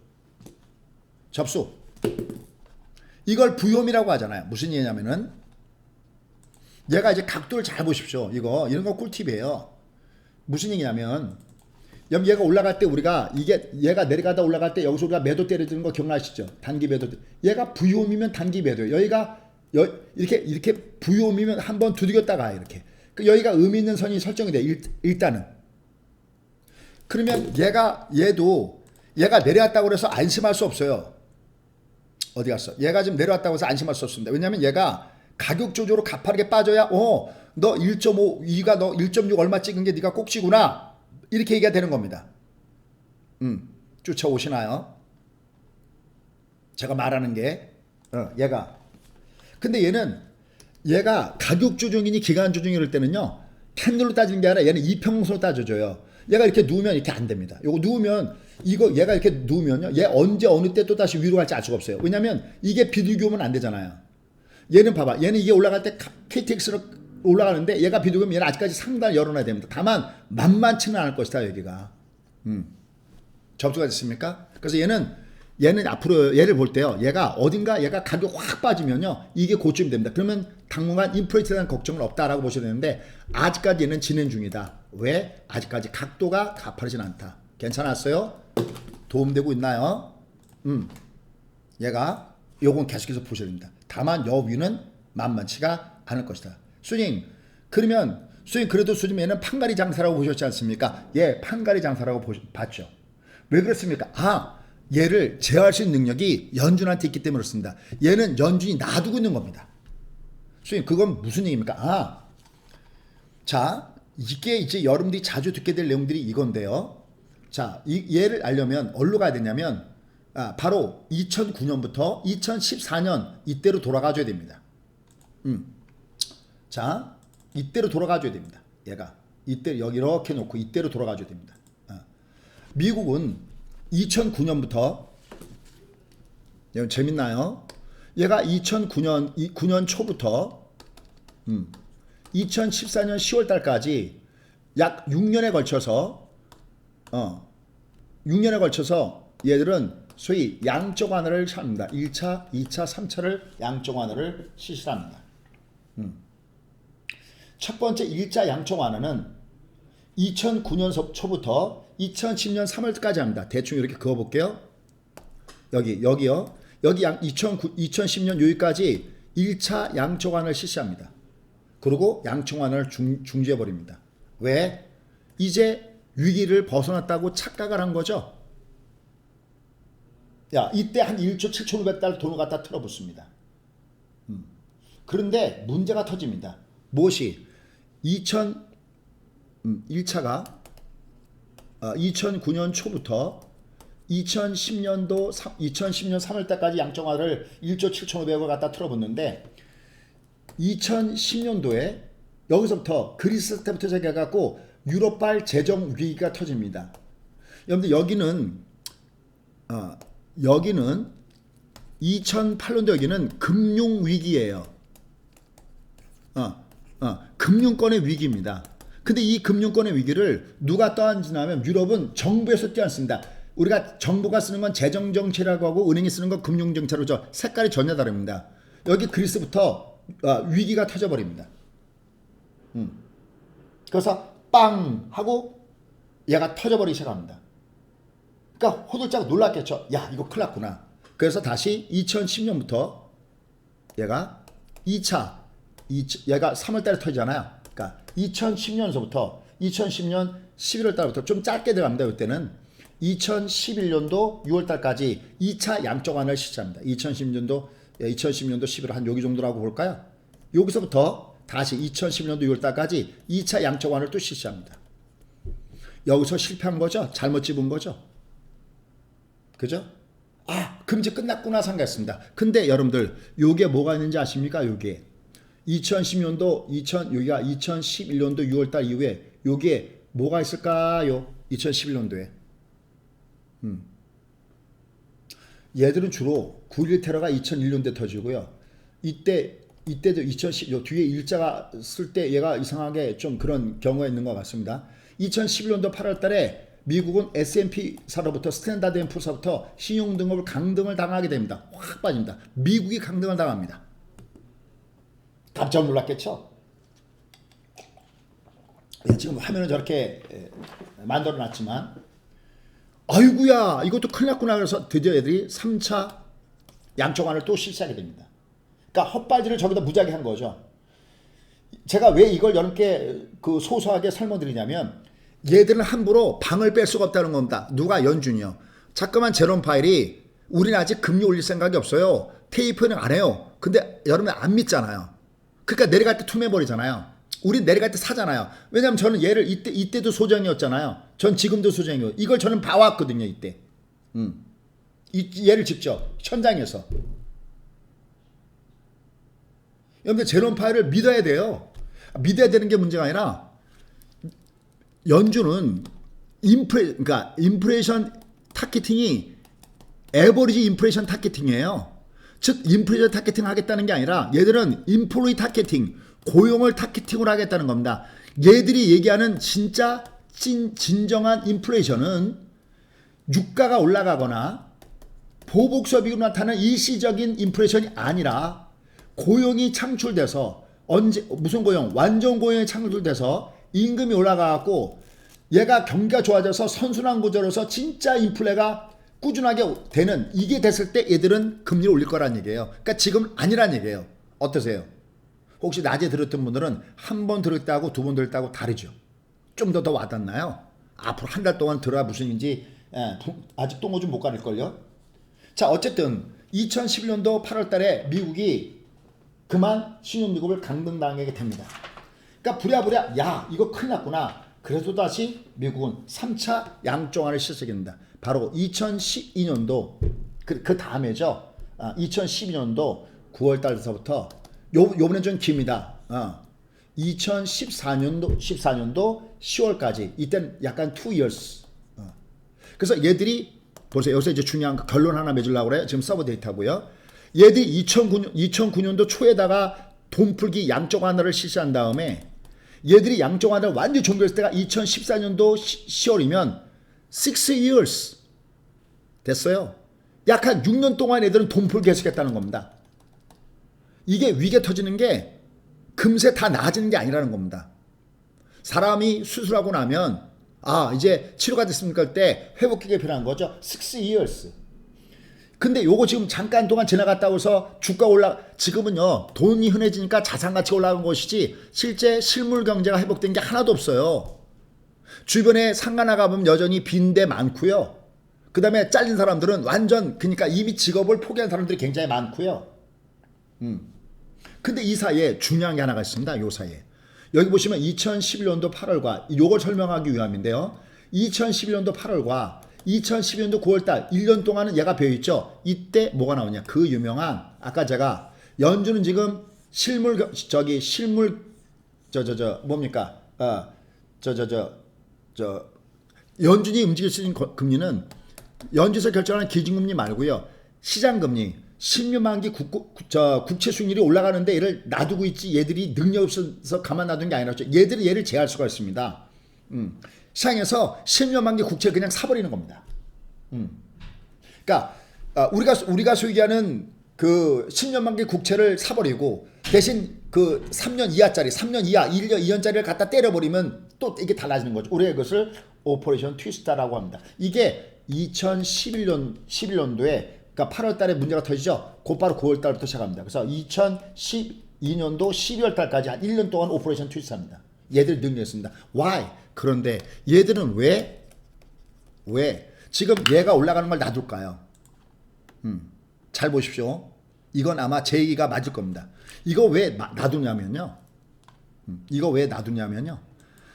이걸 부효음이라고 하잖아요. 무슨 얘기냐면은 얘가 이제 각도를 잘 보십시오. 이런 거 꿀팁이에요. 무슨 얘기냐면 얘가 올라갈 때 우리가 얘가 내려가다 올라갈 때 여기서 우리가 매도 때려주는 거 기억나시죠? 단기 매도. 얘가 부효음이면 단기 매도예요. 여기가 이렇게 부효음이면 한번 두들겼다가 이렇게. 여기가 의미 있는 선이 설정이 돼. 일단은. 그러면 얘가 내려왔다고 해서 안심할 수 없어요. 어디 갔어? 얘가 지금 내려왔다고 해서 안심할 수 없습니다. 왜냐하면 얘가 가격 조절로 가파르게 빠져야 너 1.5 2가 너 1.6 얼마 찍은 게 네가 꼭지구나 이렇게 얘기가 되는 겁니다. 쫓아오시나요? 제가 말하는 게 근데 얘가 가격 조정이니 기간 조정이 이럴 때는요 캔들로 따지는 게 아니라 얘는 이평선으로 따져줘요. 얘가 이렇게 누우면 이렇게 안 됩니다. 요거 누우면 얘가 이렇게 누우면요 얘 언제 어느 때 또 다시 위로 갈지 알 수가 없어요. 왜냐면 이게 비둘기오면 안 되잖아요. 얘는 봐봐. 얘는 이게 올라갈 때 KTX로 올라가는데 얘가 비둘기면 얘는 아직까지 상단을 열어놔야 됩니다. 다만 만만치는 않을 것이다 여기가. 접수가 됐습니까? 그래서 얘는 앞으로 얘를 볼 때요. 얘가 어딘가 얘가 가격 확 빠지면요. 이게 고점이 됩니다. 그러면 당분간 인플레이트에 대한 걱정은 없다라고 보셔야 되는데 아직까지 얘는 진행 중이다. 왜? 아직까지 각도가 가파르진 않다. 괜찮았어요? 도움되고 있나요? 얘가 요건 계속해서 보셔야 됩니다. 다만 여 위는 만만치가 않을 것이다. 수님 그러면 수님 그래도 수님 얘는 판가리 장사라고 보셨지 않습니까? 예, 판가리 장사라고 봤죠. 왜 그렇습니까? 얘를 제어할 수 있는 능력이 연준한테 있기 때문에 그렇습니다. 얘는 연준이 놔두고 있는 겁니다. 수님 그건 무슨 얘기입니까? 자 이게 이제 여러분들이 자주 듣게 될 내용들이 이건데요. 자 얘를 알려면 어디로 가야 되냐면 바로 2009년부터 2014년 이때로 돌아가줘야 됩니다. 자 이때로 돌아가줘야 됩니다. 얘가 이때 여기 이렇게 놓고 이때로 돌아가줘야 됩니다. 미국은 2009년부터 재밌나요? 얘가 2009년 9년 초부터 2014년 10월 달까지 약 6년에 걸쳐서 6년에 걸쳐서 얘들은 소위 양적 완화를 합니다. 1차, 2차, 3차를 양적 완화를 실시합니다. 첫 번째 1차 양적 완화는 2009년 초부터 2010년 3월까지 합니다. 대충 이렇게 그어볼게요. 여기요. 여기 2010년 여기까지 1차 양적 완화를 실시합니다. 그리고 양적 완화를 중지해버립니다. 왜? 이제 위기를 벗어났다고 착각을 한 거죠. 이때 한 1조 7,500달러 돈을 갖다 틀어붓습니다. 그런데 문제가 터집니다. 무엇이? 1차가 2009년 초부터 2010년 3월 때까지 양적완화를 1조 7,500억을 갖다 틀어붓는데 2010년도에 여기서부터 그리스 때부터 시작해갖고 유럽발 재정 위기가 터집니다. 여러분들 여기는 2008년도 여기는 금융 위기예요. 금융권의 위기입니다. 근데 이 금융권의 위기를 누가 떠안지냐면 유럽은 정부에서 뛰어안습니다. 우리가 정부가 쓰는 건 재정정책이라고 하고 은행이 쓰는 건 금융정책으로 저 색깔이 전혀 다릅니다. 여기 그리스부터 위기가 터져버립니다. 그래서 빵 하고 얘가 터져버리기 시작합니다. 그러니까 호들짝 놀랐겠죠. 야 이거 큰일 났구나. 그래서 다시 2010년부터 얘가 2차 얘가 3월달에 터지잖아요. 그러니까 2010년서부터 2010년 11월 달부터 좀 짧게 들어갑니다. 이때는 2011년도 6월 달까지 2차 양적 완화를 실시합니다. 2010년도 11월 한 여기 정도라고 볼까요? 여기서부터 다시 2011년도 6월 달까지 2차 양적 완화를 또 실시합니다. 여기서 실패한 거죠? 잘못 집은 거죠? 그죠? 금지 끝났구나 생각했습니다. 근데 여러분들 요게 뭐가 있는지 아십니까? 요게 2010년도 여기가 2011년도 6월달 이후에 요게 뭐가 있을까요? 2011년도에 얘들은 주로 9.11 테러가 2001년도에 터지고요. 이때도 2010 뒤에 일자가 쓸 때 얘가 이상하게 좀 그런 경우가 있는 것 같습니다. 2011년도 8월달에 미국은 S&P사로부터 스탠다드 앤 푸사부터 신용등급을 강등을 당하게 됩니다. 확 빠집니다. 미국이 강등을 당합니다. 깜짝 놀랐겠죠? 지금 화면은 저렇게 만들어 놨지만 아이구야 이것도 큰일 났구나. 그래서 드디어 애들이 3차 양적 완화를 또 실시하게 됩니다. 그러니까 헛바지를 저기다 무지하게 한 거죠. 제가 왜 이걸 여러분께 소소하게 설명드리냐면 얘들은 함부로 방을 뺄 수가 없다는 겁니다. 누가? 연준이요. 자꾸만 제롬 파일이 우리는 아직 금리 올릴 생각이 없어요. 테이프는 안 해요. 근데 여러분 안 믿잖아요. 그러니까 내려갈 때 투매버리잖아요. 우린 내려갈 때 사잖아요. 왜냐하면 저는 얘를 이때도 소정이었잖아요. 전 지금도 소정이에요. 이걸 저는 봐왔거든요. 이때. 얘를 직접 현장에서. 여러분들 제롬 파일을 믿어야 돼요. 믿어야 되는 게 문제가 아니라 연준은 그러니까 인플레이션 타겟팅이 에버리지 인플레이션 타겟팅이에요. 즉 인플레이션 타겟팅 하겠다는 게 아니라 얘들은 인플로이 타겟팅, 고용을 타겟팅으로 하겠다는 겁니다. 얘들이 얘기하는 진짜 진정한 인플레이션은 유가가 올라가거나 보복 소비로 나타나는 일시적인 인플레이션이 아니라 고용이 창출돼서 무슨 고용? 완전 고용이 창출돼서 임금이 올라가고 얘가 경기가 좋아져서 선순환 구조로서 진짜 인플레가 꾸준하게 되는 이게 됐을 때 얘들은 금리를 올릴 거란 얘기예요. 그러니까 지금 아니란 얘기예요. 어떠세요? 혹시 낮에 들었던 분들은 한 번 들었다고 두 번 들었다고 다르죠. 좀 더 와닿나요? 앞으로 한 달 동안 들어야 무슨인지 아직 똥오 좀 못 가릴걸요. 자, 어쨌든 2011년도 8월 달에 미국이 그만 신용미국을 강등당하게 됩니다. 그러니까 부랴부랴 야 이거 큰일 났구나. 그래서 다시 미국은 3차 양종안을 시작합니다. 바로 2012년도 그 다음에죠. 2012년도 9월 달서부터 요번엔 좀 깁니다. 2014년도 10월까지 이때는 약간 2 years. 그래서 얘들이 보세요. 여기서 이제 중요한 결론 하나 맺으려고 그래요. 지금 서버 데이터고요. 얘들이 2009년도 초에다가 돈 풀기 양적 완화를 실시한 다음에 얘들이 양적 완화를 완전히 종결했을 때가 2014년도 10월이면 6 years 됐어요. 약 한 6년 동안 애들은 돈 풀기 계속했다는 겁니다. 이게 위기가 터지는 게 금세 다 나아지는 게 아니라는 겁니다. 사람이 수술하고 나면 이제 치료가 됐습니까? 할 때 회복기가 필요한 거죠. 6 years. 근데 요거 지금 잠깐 동안 지나갔다고 해서 주가 지금은요 돈이 흔해지니까 자산가치가 올라간 것이지 실제 실물 경제가 회복된 게 하나도 없어요. 주변에 상가 나가보면 여전히 빈대 많고요. 그 다음에 잘린 사람들은 완전 그러니까 이미 직업을 포기한 사람들이 굉장히 많고요. 근데 이 사이에 중요한 게 하나가 있습니다. 요 사이에. 여기 보시면 2011년도 8월과 요걸 설명하기 위함인데요. 2011년도 8월과 2012년도 9월달 1년 동안은 얘가 배어있죠. 이때 뭐가 나오냐. 그 유명한 아까 제가 연준은 지금 뭡니까? 연준이 움직일 수 있는 금리는 연준에서 결정하는 기준금리 말고요. 시장금리 10년 만기 국채 수익률이 올라가는데 얘를 놔두고 있지 얘들이 능력 없어서 가만 놔둔 게 아니라 얘들이 얘를 제어할 수가 있습니다. 시장에서 10년 만기 국채를 그냥 사버리는 겁니다. 그러니까 우리가 소유하는 그 10년 만기 국채를 사버리고 대신 그 3년 이하짜리 3년 이하 1년 2년짜리를 갖다 때려버리면 또 이게 달라지는 거죠. 우리가 이것을 오퍼레이션 트위스트라고 합니다. 이게 2011년도에 그러니까 8월 달에 문제가 터지죠. 곧바로 9월 달부터 시작합니다. 그래서 2012년도 12월 달까지 한 1년 동안 오퍼레이션 트위스트합니다. 얘들 능력했습니다. Why? 그런데 얘들은 왜 지금 얘가 올라가는 걸 놔둘까요? 잘 보십시오. 이건 아마 제 얘기가 맞을 겁니다. 이거 왜 놔두냐면요.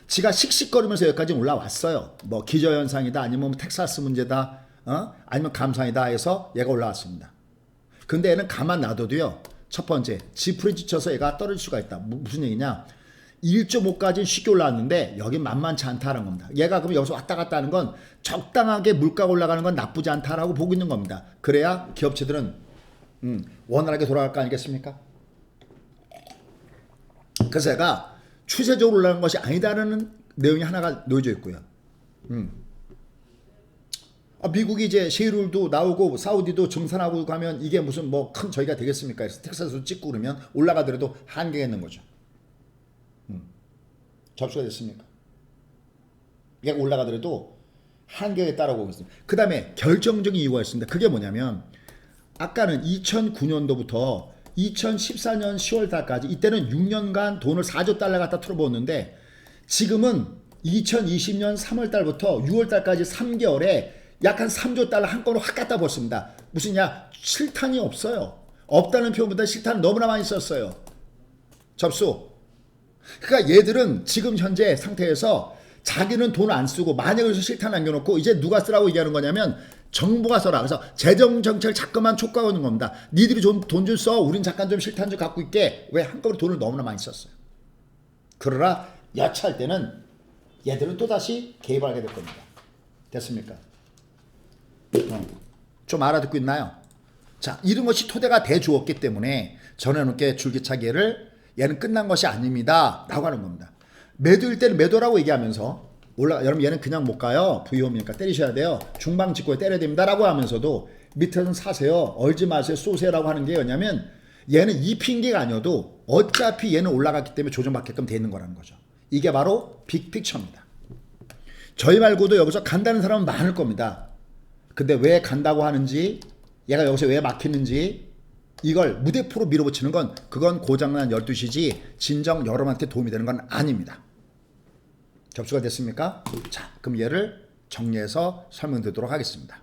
지가 씩씩거리면서 여기까지 올라왔어요. 뭐 기저현상이다 아니면 텍사스 문제다 아니면 감산이다 해서 얘가 올라왔습니다. 근데 얘는 가만 놔둬도요. 첫 번째 지풀이 지쳐서 얘가 떨어질 수가 있다. 무슨 얘기냐. 1.5까지는 쉽게 올라왔는데 여긴 만만치 않다는 겁니다. 얘가 그럼 여기서 왔다 갔다 하는 건 적당하게 물가가 올라가는 건 나쁘지 않다라고 보고 있는 겁니다. 그래야 기업체들은 원활하게 돌아갈 거 아니겠습니까? 그래서 얘가 추세적으로 올라가는 것이 아니다라는 내용이 하나가 놓여져 있고요. 미국이 이제 셰일도 나오고 사우디도 증산하고 가면 이게 무슨 뭐 큰 저희가 되겠습니까? 그래서 텍사스도 찍고 그러면 올라가더라도 한계가 있는 거죠. 접수가 됐습니까? 얘가 올라가더라도 한계에 따라오고 있습니다. 그 다음에 결정적인 이유가 있습니다. 그게 뭐냐면 아까는 2009년도부터 2014년 10월 달까지 이때는 6년간 돈을 4조 달러 갖다 틀어부었는데 지금은 2020년 3월 달부터 6월 달까지 3개월에 약 한 3조 달러 한꺼번에 확 갖다 부었습니다. 무슨냐? 실탄이 없어요. 없다는 표현보다 실탄을 너무나 많이 썼어요. 접수. 그러니까 얘들은 지금 현재 상태에서 자기는 돈 안 쓰고 만약에 여기서 실탄 남겨놓고 이제 누가 쓰라고 얘기하는 거냐면 정부가 써라. 그래서 재정정책을 자꾸만 촉구하고 있는 겁니다. 니들이 돈 좀 써. 우린 잠깐 좀 실탄 좀 갖고 있게. 왜? 한꺼번에 돈을 너무나 많이 썼어요. 그러나 여차할 때는 얘들은 또다시 개입하게 될 겁니다. 됐습니까? 좀 알아듣고 있나요? 자, 이런 것이 토대가 돼 주었기 때문에 전해놓게 줄기차기를 얘는 끝난 것이 아닙니다 라고 하는 겁니다. 매도일 때는 매도라고 얘기하면서 여러분 얘는 그냥 못 가요. 부위홈이니까 때리셔야 돼요. 중방 직구에 때려야 됩니다라고 하면서도 밑에는 사세요. 얼지 마세요. 쏘세요라고 하는 게 뭐냐면 얘는 이 핑계가 아니어도 어차피 얘는 올라갔기 때문에 조정받게끔 돼 있는 거라는 거죠. 이게 바로 빅픽처입니다. 저희 말고도 여기서 간다는 사람은 많을 겁니다. 근데 왜 간다고 하는지, 얘가 여기서 왜 막히는지, 이걸 무대포로 밀어붙이는 건 그건 고장난 12시지 진정 여러분한테 도움이 되는 건 아닙니다. 접수가 됐습니까? 자, 그럼 얘를 정리해서 설명드리도록 하겠습니다.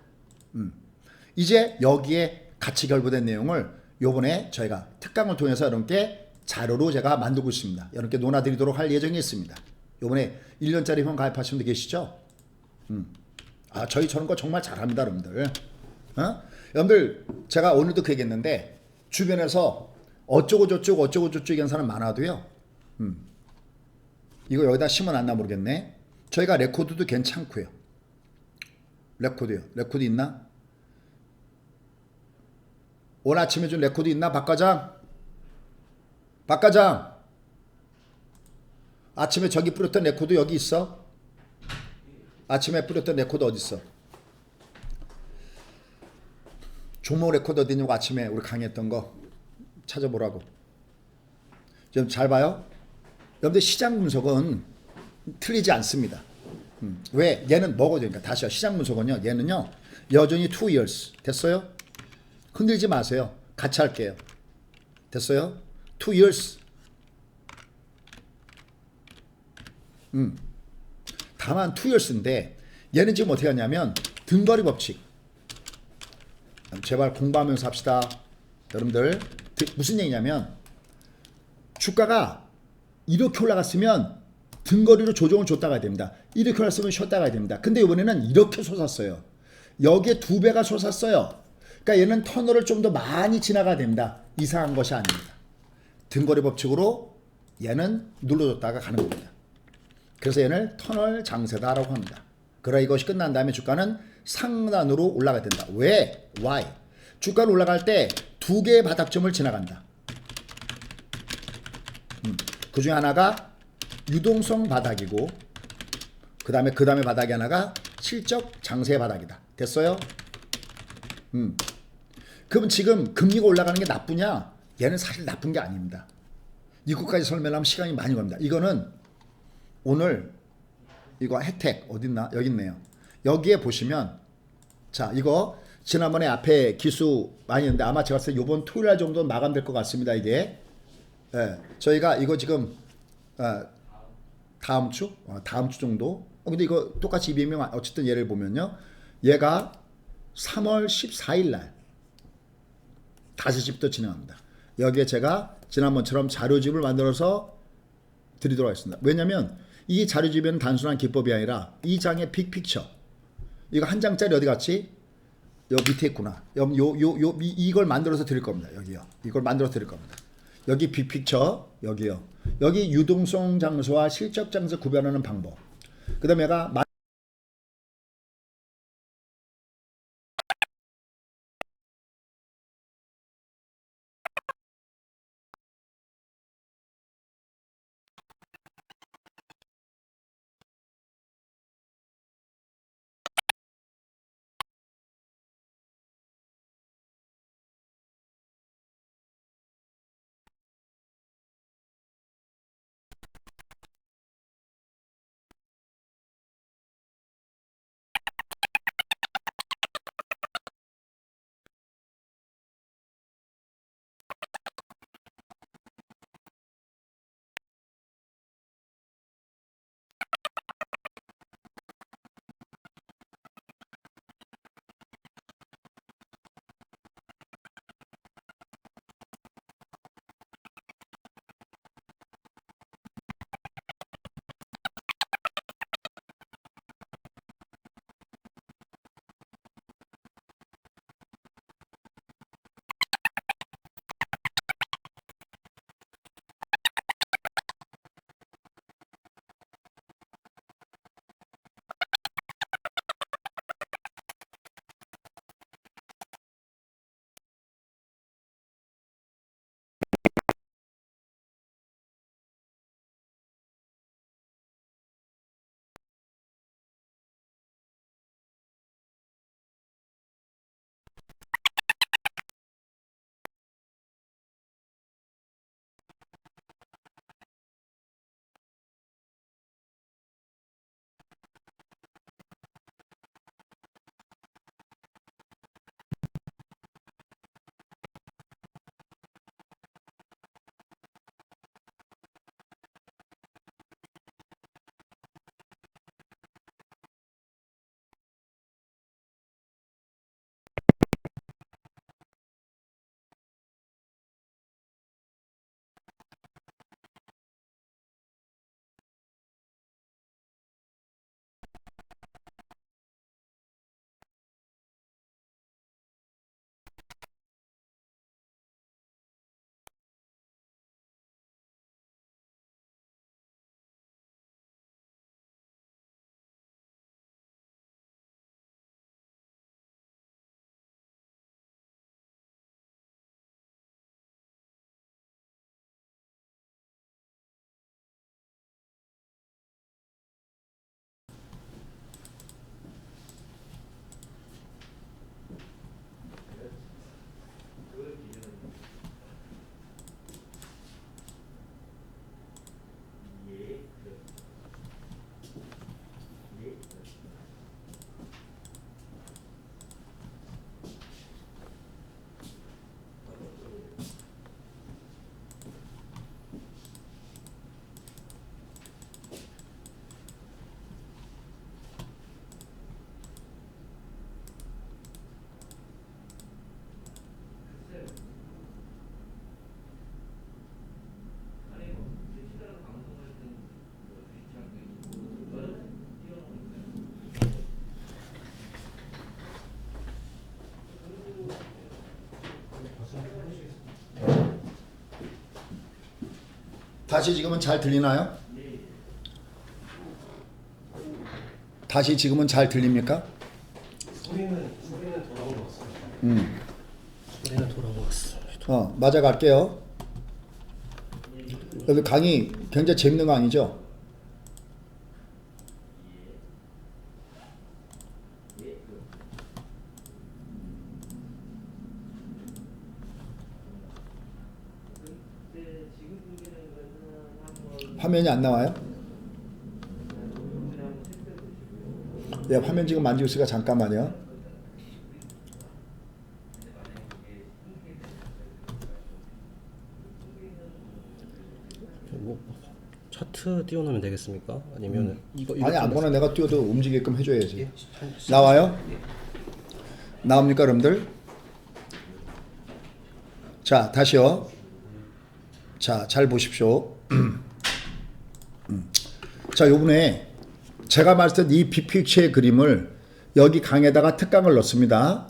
이제 여기에 같이 결부된 내용을 요번에 저희가 특강을 통해서 여러분께 자료로 제가 만들고 있습니다. 여러분께 논하드리도록 할 예정이 있습니다. 요번에 1년짜리 회원 가입하신 분들 계시죠? 아, 저희 저런 거 정말 잘합니다, 여러분들. 여러분들, 제가 오늘도 그 얘기했는데, 주변에서 어쩌고 저쩌고 얘기하는 사람 많아도요, 이거 여기다 심어놨나 모르겠네. 저희가 레코드도 괜찮고요. 레코드요. 레코드 있나? 오늘 아침에 준 레코드 있나? 박과장? 박과장! 아침에 저기 뿌렸던 레코드 여기 있어? 아침에 뿌렸던 레코드 어디 있어? 조모 레코드 어디 있냐고 아침에 우리 강의했던 거 찾아보라고. 좀 잘 봐요. 여러분들 시장 분석은 틀리지 않습니다. 왜? 얘는 뭐가 되니까 다시요. 시장 분석은요. 얘는요. 여전히 2 years. 됐어요? 흔들지 마세요. 같이 할게요. 됐어요? 2 years. 다만 2 years인데 얘는 지금 어떻게 하냐면 등거리 법칙. 제발 공부하면서 합시다. 여러분들 무슨 얘기냐면 주가가 이렇게 올라갔으면 등거리로 조정을 줬다가 됩니다. 이렇게 올랐으면 쉬었다가 됩니다. 근데 이번에는 이렇게 솟았어요. 여기에 2배가 솟았어요. 그러니까 얘는 터널을 좀 더 많이 지나가야 됩니다. 이상한 것이 아닙니다. 등거리 법칙으로 얘는 눌러줬다가 가는 겁니다. 그래서 얘는 터널 장세다라고 합니다. 그러나 이것이 끝난 다음에 주가는 상단으로 올라가야 된다. 왜? Why? 주가는 올라갈 때 2개의 바닥점을 지나간다. 그 중에 하나가 유동성 바닥이고 그 다음에 바닥이 하나가 실적 장세 바닥이다. 됐어요? 그럼 지금 금리가 올라가는 게 나쁘냐? 얘는 사실 나쁜 게 아닙니다. 이것까지 설명하면 시간이 많이 갑니다. 이거는 오늘 이거 혜택 어딨나? 여기 있네요. 여기에 보시면 자 이거 지난번에 앞에 기수 많이 했는데 아마 제가 봤을 때 이번 토요일 날 정도 마감될 것 같습니다. 이게 저희가 이거 지금 다음 주 정도. 근데 이거 똑같이 EBM이 어쨌든 예를 보면요. 얘가 3월 14일 날 5시부터 진행합니다. 여기에 제가 지난번처럼 자료집을 만들어서 드리도록 하겠습니다. 왜냐면 이 자료집에는 단순한 기법이 아니라 이 장의 빅픽처. 이거 한 장짜리 어디 갔지? 여기 밑에 있구나. 이걸 만들어서 드릴 겁니다. 여기요. 이걸 만들어서 드릴 겁니다. 여기 빅픽처 여기요. 여기 유동성 장소와 실적 장소 구별하는 방법. 그다음에 얘가 다시 지금은 잘 들리나요? 다시 지금은 잘 들립니까? 소리는 돌아온 것 같습니다. 소리는 돌아온 것 같습니다. 맞아 갈게요. 여기 강의 굉장히 재밌는 강의죠? 화면이 안 나와요? 예, 화면 지금 만지고 있으니까 잠깐만요. 뭐 차트 띄워놓으면 되겠습니까? 아니면 이거 아니 아무거나 내가 띄워도 움직이게끔 해줘야지. 예? 나와요? 나옵니까 여러분들? 자 다시요. 자 잘 보십시오. 자 요번에 제가 말했던 이 빅픽처의 그림을 여기 강에다가 특강을 넣습니다.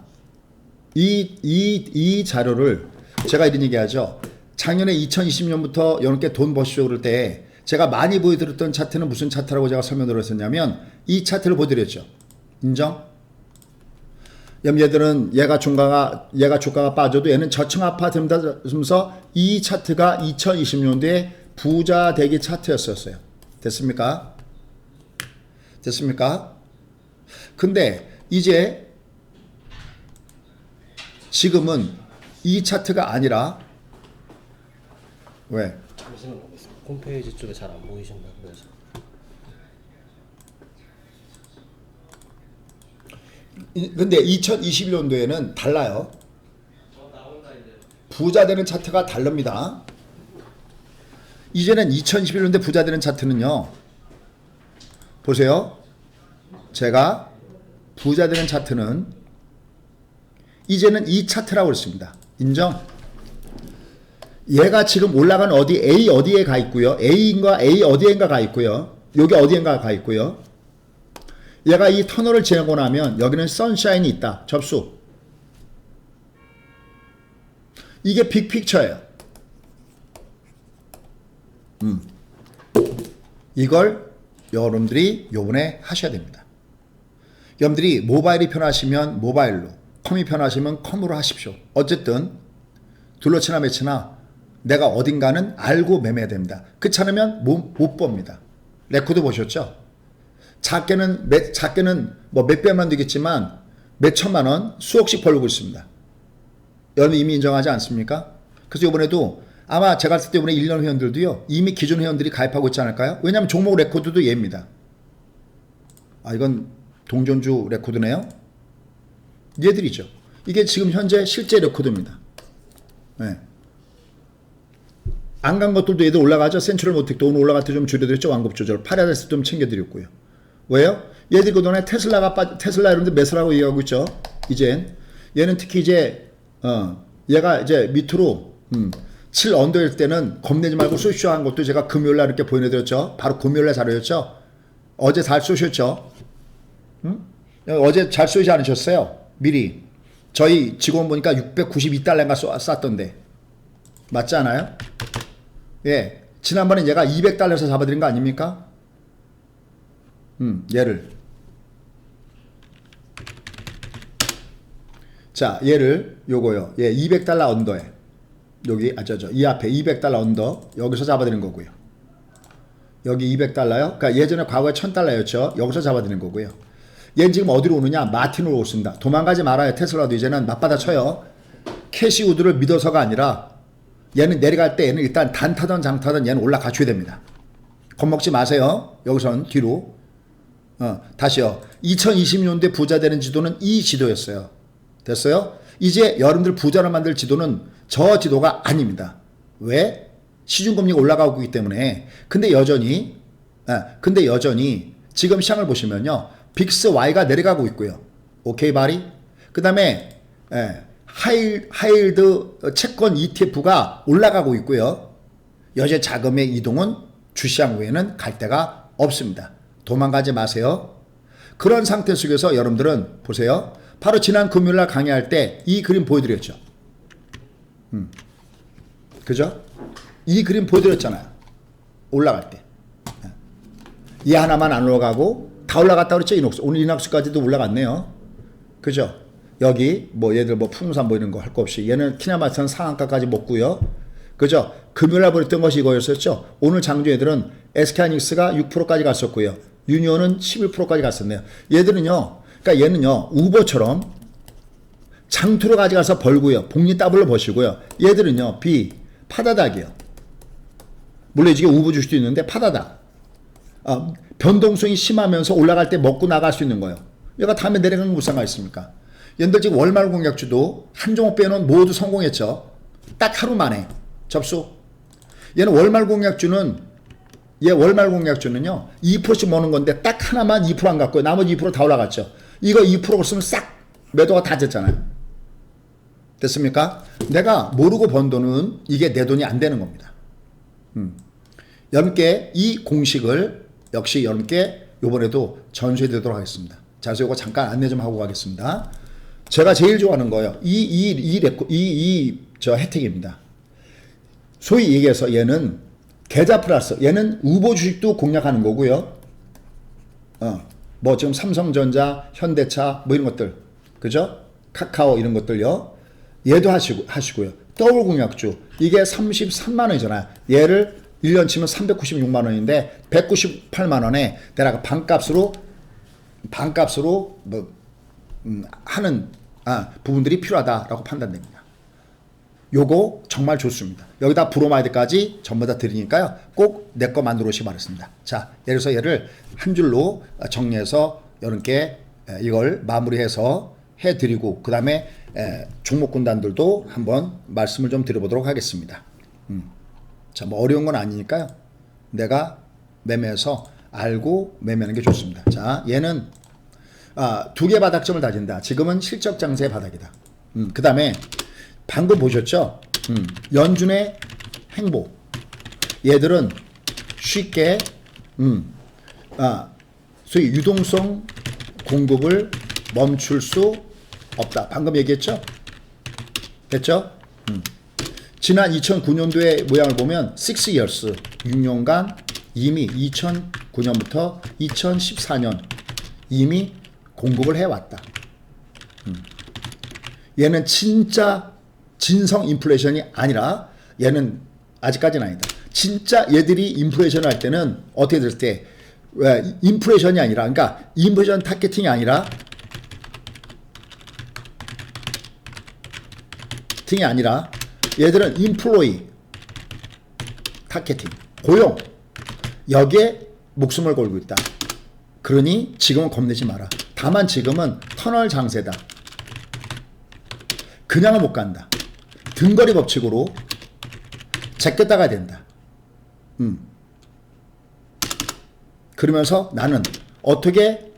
이 자료를 제가 이런 얘기하죠. 작년에 2020년부터 여러분께 돈 버시죠 그럴 때 제가 많이 보여드렸던 차트는 무슨 차트라고 제가 설명드렸었냐면 이 차트를 보여드렸죠. 인정? 얘들은 얘가 주가가 빠져도 얘는 저층 아파트면서 이 차트가 2020년도에 부자 되기 차트였었어요. 됐습니까? 됐습니까? 근데 이제 지금은 이 차트가 아니라 왜? 잠시만 홈페이지 쪽에 잘 안 보이신다 그래서. 근데 2021년도에는 달라요. 부자 되는 차트가 다릅니다. 이제는 2021년도에 부자 되는 차트는요. 보세요. 제가 부자 되는 차트는 이제는 이 차트라고 했습니다. 인정? 얘가 지금 올라간 A 어디에 가 있고요. A 어디엔가 가 있고요. 여기 어디엔가 가 있고요. 얘가 이 터널을 지나고 나면 여기는 선샤인이 있다. 접수. 이게 빅픽처예요. 이걸 여러분들이 요번에 하셔야 됩니다. 여러분들이 모바일이 편하시면 모바일로, 컴이 편하시면 컴으로 하십시오. 어쨌든 둘러치나 매치나 내가 어딘가는 알고 매매해야 됩니다. 그렇지 않으면 못 봅니다. 레코드 보셨죠? 작게는 뭐 몇백만 되겠지만 몇 천만 원, 수억씩 벌고 있습니다. 여러분 이미 인정하지 않습니까? 그래서 이번에도 아마 제가 봤을 때 이번에 1년 회원들도요. 이미 기존 회원들이 가입하고 있지 않을까요? 왜냐하면 종목 레코드도 얘입니다. 아 이건 동전주 레코드네요. 얘들이죠. 이게 지금 현재 실제 레코드입니다. 네. 안 간 것들도 얘들 올라가죠. 센츄럴 모텍도 오늘 올라갈 때 좀 줄여드렸죠. 완급 조절. 파라다이스 좀 챙겨드렸고요. 왜요? 얘들이 그동안에 테슬라 이런데 매수라고 얘기하고 있죠. 이젠 얘는 특히 이제 얘가 이제 밑으로 7 언더일 때는 겁내지 말고 쏘쇼한 것도 제가 금요일날 이렇게 보여드렸죠. 바로 금요일날 자료였죠. 어제 잘 쏘셨죠. 어제 잘 쏘지 않으셨어요. 미리 저희 직원 보니까 692달러인가 쐈던데 맞지 않아요? 예, 지난번에 얘가 200달러에서 잡아드린 거 아닙니까? 얘를 자 얘를 요거요. 예, 200달러 언더에 여기 이 앞에 200달러 언더 여기서 잡아드린 거고요. 여기 200달러요. 그러니까 예전에 과거에 1000달러였죠. 여기서 잡아드린 거고요. 얘는 지금 어디로 오느냐? 마틴으로 오습니다. 도망가지 말아요. 테슬라도 이제는 맞받아 쳐요. 캐시우드를 믿어서가 아니라 얘는 내려갈 때 얘는 일단 단타든 장타든 얘는 올라가줘야 됩니다. 겁먹지 마세요. 여기선 뒤로 다시요. 2020년도에 부자 되는 지도는 이 지도였어요. 됐어요? 이제 여러분들 부자를 만들 지도는 저 지도가 아닙니다. 왜? 시중금리가 올라가고 있기 때문에. 근데 여전히 지금 시장을 보시면요. 빅스 Y가 내려가고 있고요. 오케이 바리? 그 다음에 하이힐드 채권 ETF가 올라가고 있고요. 여제 자금의 이동은 주시장 외에는 갈 데가 없습니다. 도망가지 마세요. 그런 상태 속에서 여러분들은 보세요. 바로 지난 금요일날 강의할 때 이 그림 보여드렸죠. 그죠? 이 그림 보여드렸잖아요. 올라갈 때. 얘 하나만 안 올라가고 다 올라갔다 그랬죠. 이녹스. 오늘 이녹스까지도 올라갔네요. 그죠? 여기 뭐 얘들 뭐 풍산 뭐 이런 거 할 거 없이 얘는 키나마트는 상한가까지 먹고요. 그죠? 금요일날 버렸던 것이 이거였었죠. 오늘 장주 애들은 SK하이닉스가 6%까지 갔었고요. 유니온은 11%까지 갔었네요. 얘들은요. 그러니까 얘는요. 우버처럼 장투로 가져가서 벌고요. 복리 더블로 버시고요. 얘들은요. 파다닥이요. 물론 이게 우버 주식도 있는데 파다닥. 변동성이 심하면서 올라갈 때 먹고 나갈 수 있는 거예요. 얘가 다음에 내려가는 거 무슨 상관 있습니까? 얘들 지금 월말 공략주도 한 종목 빼놓은 모두 성공했죠. 딱 하루 만에 접수. 얘는 월말 공략주는요 2%씩 모는 건데 딱 하나만 2% 안 갖고 나머지 2%다 올라갔죠. 이거 2% 쓰면 싹 매도가 다 됐잖아요. 됐습니까? 내가 모르고 번 돈은 이게 내 돈이 안 되는 겁니다. 여러분께 이 공식을 역시 여러분께 이번에도 전수해 드리도록 하겠습니다. 자, 그래서 이거 잠깐 안내 좀 하고 가겠습니다. 제가 제일 좋아하는 거예요. 저 혜택입니다. 소위 얘기해서 얘는 계좌 플러스, 얘는 우보 주식도 공략하는 거고요. 뭐 지금 삼성전자, 현대차 뭐 이런 것들, 그죠? 카카오 이런 것들요. 얘도 하시고요. 더블 공략주, 이게 33만 원이잖아요. 얘를 1년 치면 396만 원인데 198만 원에 내가 반값으로 뭐 하는 부분들이 필요하다라고 판단됩니다. 요거 정말 좋습니다. 여기다 브로마이드까지 전부 다 드리니까요. 꼭 내 거 만들어 오시기 바랍니다. 자, 예를 들어서 얘를 한 줄로 정리해서 여러분께 이걸 마무리해서 해드리고 그 다음에 종목 군단들도 한번 말씀을 좀 드려보도록 하겠습니다. 자, 뭐 어려운 건 아니니까요. 내가 매매해서 알고 매매하는 게 좋습니다. 자, 얘는 두 개 바닥점을 다진다. 지금은 실적 장세의 바닥이다. 그 다음에 방금 보셨죠? 연준의 행보. 얘들은 쉽게 소위 유동성 공급을 멈출 수 없다. 방금 얘기했죠? 됐죠? 지난 2009년도의 모양을 보면 6years, 6년간 이미 2009년부터 2014년 이미 공급을 해왔다. 얘는 진짜 진성 인플레이션이 아니라 얘는 아직까지는 아니다. 진짜 얘들이 인플레이션을 할 때는 어떻게 될 때 인플레이션이 아니라 그러니까 인플레이션 타겟팅이 아니라 얘들은 인플로이 타겟팅, 고용 여기에 목숨을 걸고 있다. 그러니 지금은 겁내지 마라. 다만 지금은 터널 장세다. 그냥은 못 간다. 등거리 법칙으로 제꼈다가 된다. 그러면서 나는 어떻게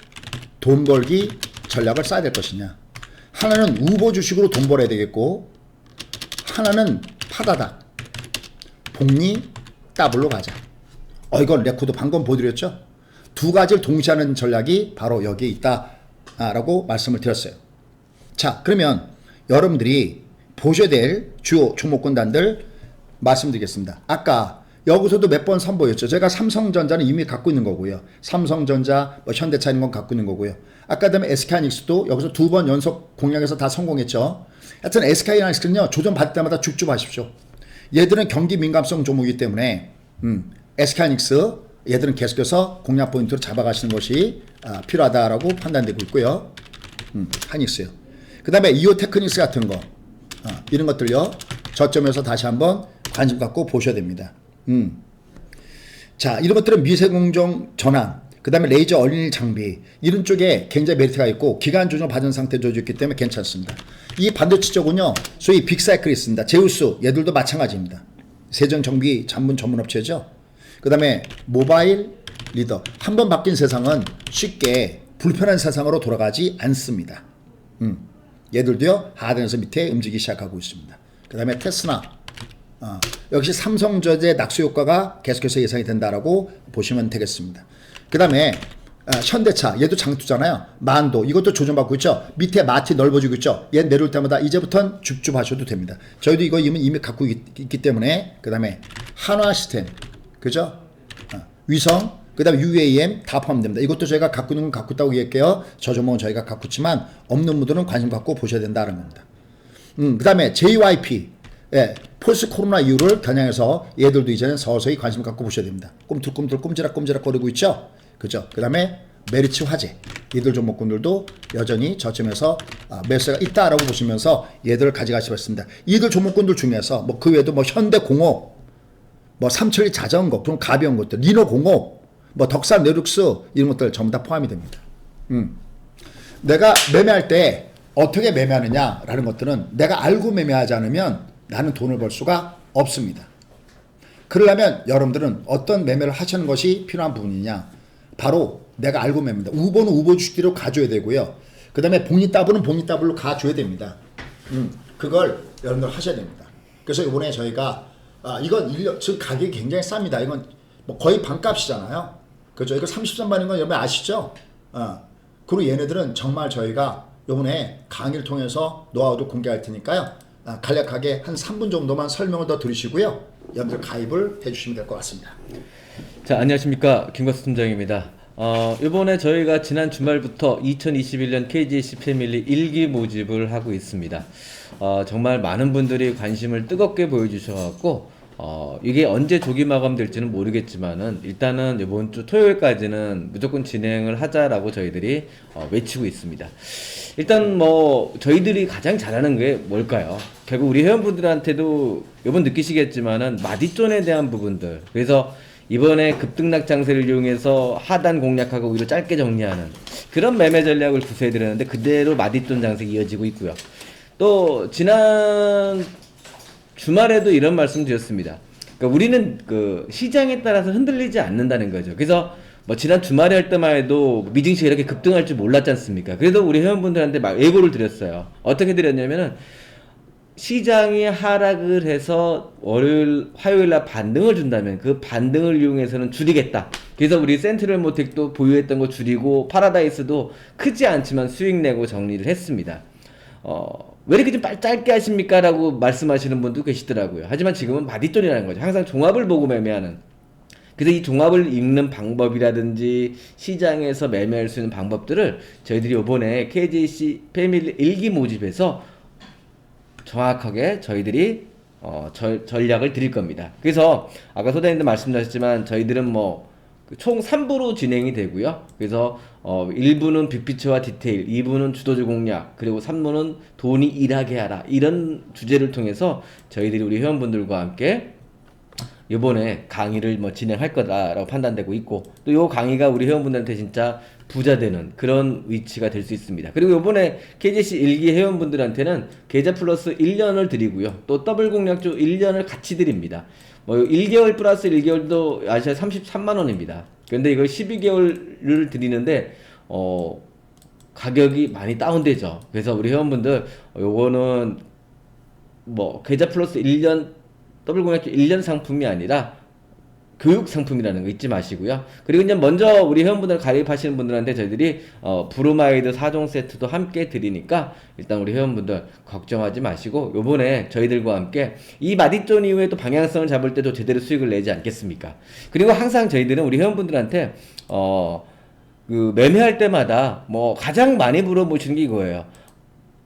돈 벌기 전략을 써야 될 것이냐. 하나는 우보 주식으로 돈 벌어야 되겠고 하나는 파다다. 복리 더블로 가자. 이건 레코드 방금 보여드렸죠. 두 가지를 동시에 하는 전략이 바로 여기에 있다라고 말씀을 드렸어요. 자, 그러면 여러분들이 보셔야 될 주요 종목군단들 말씀드리겠습니다. 아까 여기서도 몇 번 선보였죠. 제가 삼성전자는 이미 갖고 있는 거고요. 삼성전자, 뭐 현대차 이런 건 갖고 있는 거고요. 아까 그다음에 SK하이닉스도 여기서 두 번 연속 공략해서 다 성공했죠. 하여튼 SK하이닉스는요. 조정 받을 때마다 죽죽하십시오. 얘들은 경기 민감성 종목이기 때문에 SK하이닉스 얘들은 계속해서 공략 포인트로 잡아가시는 것이 필요하다라고 판단되고 있고요. 하이닉스요. 그 다음에 이오테크닉스 같은 거 이런 것들요. 저점에서 다시 한번 관심 갖고 보셔야 됩니다. 자, 이런 것들은 미세공정 전환, 그 다음에 레이저 어린이 장비 이런 쪽에 굉장히 메리트가 있고 기간 조정 받은 상태 조정있기 때문에 괜찮습니다. 이 반도체 쪽은요. 소위 빅사이클이 있습니다. 제우스 얘들도 마찬가지입니다. 세정정비 전문 업체죠. 그 다음에 모바일 리더 한번 바뀐 세상은 쉽게 불편한 세상으로 돌아가지 않습니다. 얘들도요. 하단에서 밑에 움직이기 시작하고 있습니다. 그 다음에 테스나 역시 삼성전자의 낙수 효과가 계속해서 예상이 된다라고 보시면 되겠습니다. 그 다음에 현대차 얘도 장투잖아요. 만도 이것도 조정받고 있죠. 밑에 마티 넓어지고 있죠. 얘 내려올 때마다 이제부터는 줍줍 하셔도 됩니다. 저희도 이거 이미 갖고 있기 때문에. 그 다음에 한화 시스템 그죠? 위성, 그다음에 UAM 다 포함됩니다. 이것도 저희가 갖고 있는 건 갖고 있다고 얘기할게요. 저 종목은 저희가 갖고 있지만 없는 분들은 관심 갖고 보셔야 된다는 겁니다. 그다음에 JYP, 예, 포스트 코로나 이후를 겨냥해서 얘들도 이제는 서서히 관심 갖고 보셔야 됩니다. 꿈틀꿈틀 꼼지락꼼지락 거리고 있죠. 그죠? 그다음에 메리츠 화재, 이들 종목군들도 여전히 저점에서 매수가 있다라고 보시면서 얘들을 가져가시겠습니다. 이들 종목군들 중에서 뭐 그 외에도 뭐 현대공업, 뭐 삼천리 자전거, 그런 가벼운 것들, 리노공업, 뭐 덕산 네룩스 이런 것들 전부 다 포함이 됩니다. 내가 매매할 때 어떻게 매매하느냐라는 것들은 내가 알고 매매하지 않으면 나는 돈을 벌 수가 없습니다. 그러려면 여러분들은 어떤 매매를 하시는 것이 필요한 부분이냐, 바로 내가 알고 매매입니다. 우보는 우보 주식대로 가줘야 되고요. 그 다음에 복리따블은 복리따블로 가줘야 됩니다. 그걸 여러분들 하셔야 됩니다. 그래서 이번에 저희가 이건 지금 가격이 굉장히 쌉니다. 이건 뭐 거의 반값이잖아요. 그죠? 이거 33만인 건 여러분 아시죠? 그리고 얘네들은 정말 저희가 이번에 강의를 통해서 노하우도 공개할 테니까요. 간략하게 한 3분 정도만 설명을 더 들으시고요. 여러분들 가입을 해주시면 될 것 같습니다. 자, 안녕하십니까. 김광수 팀장입니다. 이번에 저희가 지난 주말부터 2021년 KGC 패밀리 1기 모집을 하고 있습니다. 정말 많은 분들이 관심을 뜨겁게 보여주셔갖고 이게 언제 조기 마감될지는 모르겠지만은 일단은 이번 주 토요일까지는 무조건 진행을 하자라고 저희들이 외치고 있습니다. 일단 뭐 저희들이 가장 잘하는 게 뭘까요? 결국 우리 회원분들한테도 이번 느끼시겠지만은 마디존에 대한 부분들, 그래서 이번에 급등락 장세를 이용해서 하단 공략하고 위로 짧게 정리하는 그런 매매 전략을 구사해드렸는데 그대로 마디존 장세 이어지고 있고요. 또 지난 주말에도 이런 말씀 드렸습니다. 그러니까 우리는 그 시장에 따라서 흔들리지 않는다는 거죠. 그래서 뭐 지난 주말에 할 때만 해도 미증시가 이렇게 급등할 줄 몰랐지 않습니까? 그래도 우리 회원분들한테 막 예고를 드렸어요. 어떻게 드렸냐면은 시장이 하락을 해서 월요일, 화요일날 반등을 준다면 그 반등을 이용해서는 줄이겠다. 그래서 우리 센트럴 모텍도 보유했던 거 줄이고 파라다이스도 크지 않지만 수익 내고 정리를 했습니다. 왜 이렇게 좀 짧게 하십니까? 라고 말씀하시는 분도 계시더라고요. 하지만 지금은 마디존이라는 거죠. 항상 종합을 보고 매매하는. 그래서 이 종합을 읽는 방법이라든지 시장에서 매매할 수 있는 방법들을 저희들이 이번에 KGC 패밀리 1기 모집에서 정확하게 저희들이 전략을 드릴 겁니다. 그래서 아까 소장님도 말씀하셨지만 저희들은 뭐 총 3부로 진행이 되고요. 그래서 1부는 빅피처와 디테일, 2부는 주도주 공략, 그리고 3부는 돈이 일하게 하라, 이런 주제를 통해서 저희들이 우리 회원분들과 함께 이번에 강의를 뭐 진행할 거다라고 판단되고 있고, 또 이 강의가 우리 회원분들한테 진짜 부자 되는 그런 위치가 될 수 있습니다. 그리고 이번에 KGC 1기 회원분들한테는 계좌 플러스 1년을 드리고요. 또 더블 공략주 1년을 같이 드립니다. 뭐 1개월 플러스 1개월도 아시아 33만원입니다. 근데 이걸 12개월을 드리는데 가격이 많이 다운되죠. 그래서 우리 회원분들 요거는 뭐 계좌 플러스 1년 더블 공략주 1년 상품이 아니라 교육 상품이라는 거 잊지 마시고요. 그리고 이제 먼저 우리 회원분들 가입하시는 분들한테 저희들이 브로마이드 4종 세트도 함께 드리니까 일단 우리 회원분들 걱정하지 마시고 요번에 저희들과 함께 이 마디존 이후에 또 방향성을 잡을 때도 제대로 수익을 내지 않겠습니까? 그리고 항상 저희들은 우리 회원분들한테 그 매매할 때마다 뭐 가장 많이 물어보시는 게 이거예요.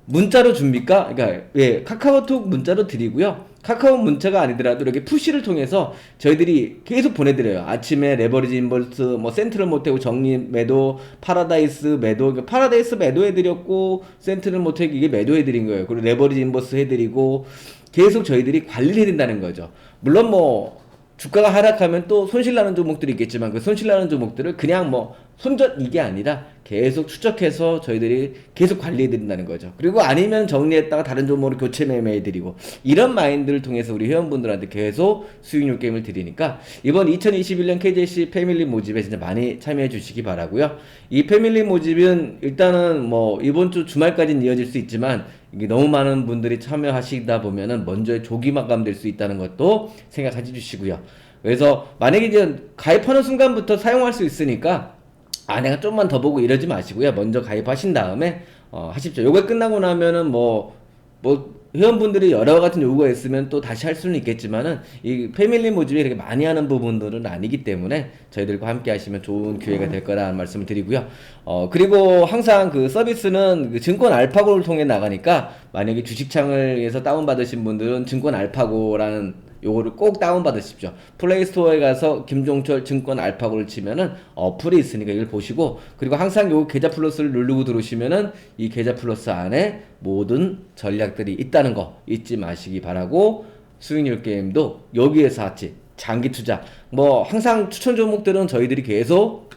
문자로 줍니까? 그러니까 예, 카카오톡 문자로 드리고요. 카카오 문자가 아니더라도 이렇게 푸시를 통해서 저희들이 계속 보내드려요. 아침에 레버리지 인버스, 뭐 센트럴 모텍 정리 매도, 파라다이스 매도, 그러니까 파라다이스 매도해드렸고 센트럴 모텍 이게 매도해드린 거예요. 그리고 레버리지 인버스 해드리고 계속 저희들이 관리를 해야 된다는 거죠. 물론 뭐 주가가 하락하면 또 손실나는 종목들이 있겠지만 그 손실나는 종목들을 그냥 뭐 손절 이게 아니라 계속 추적해서 저희들이 계속 관리해 드린다는 거죠. 그리고 아니면 정리했다가 다른 종목으로 교체 매매해 드리고 이런 마인드를 통해서 우리 회원분들한테 계속 수익률 게임을 드리니까 이번 2021년 KGC 패밀리 모집에 진짜 많이 참여해 주시기 바라고요. 이 패밀리 모집은 일단은 뭐 이번 주 주말까지는 이어질 수 있지만 이게 너무 많은 분들이 참여하시다 보면은 먼저 조기 마감될 수 있다는 것도 생각해 주시고요. 그래서 만약에 이제 가입하는 순간부터 사용할 수 있으니까 내가 좀만 더 보고 이러지 마시고요. 먼저 가입하신 다음에 하십시오. 요게 끝나고 나면은 뭐 뭐 회원분들이 여러 같은 요구가 있으면 또 다시 할 수는 있겠지만은 이 패밀리 모집이 그렇게 많이 하는 부분들은 아니기 때문에 저희들과 함께 하시면 좋은 기회가 될 거라는 말씀을 드리고요. 그리고 항상 그 서비스는 그 증권 알파고를 통해 나가니까 만약에 주식창을에서 다운받으신 분들은 증권 알파고라는 요거를 꼭 다운받으십시오. 플레이스토어에 가서 김종철 증권 알파고를 치면은 어플이 있으니까 이걸 보시고, 그리고 항상 요 계좌 플러스를 누르고 들어오시면은 이 계좌 플러스 안에 모든 전략들이 있다는 거 잊지 마시기 바라고, 수익률 게임도 여기에서 같이 장기 투자, 뭐 항상 추천 종목들은 저희들이 계속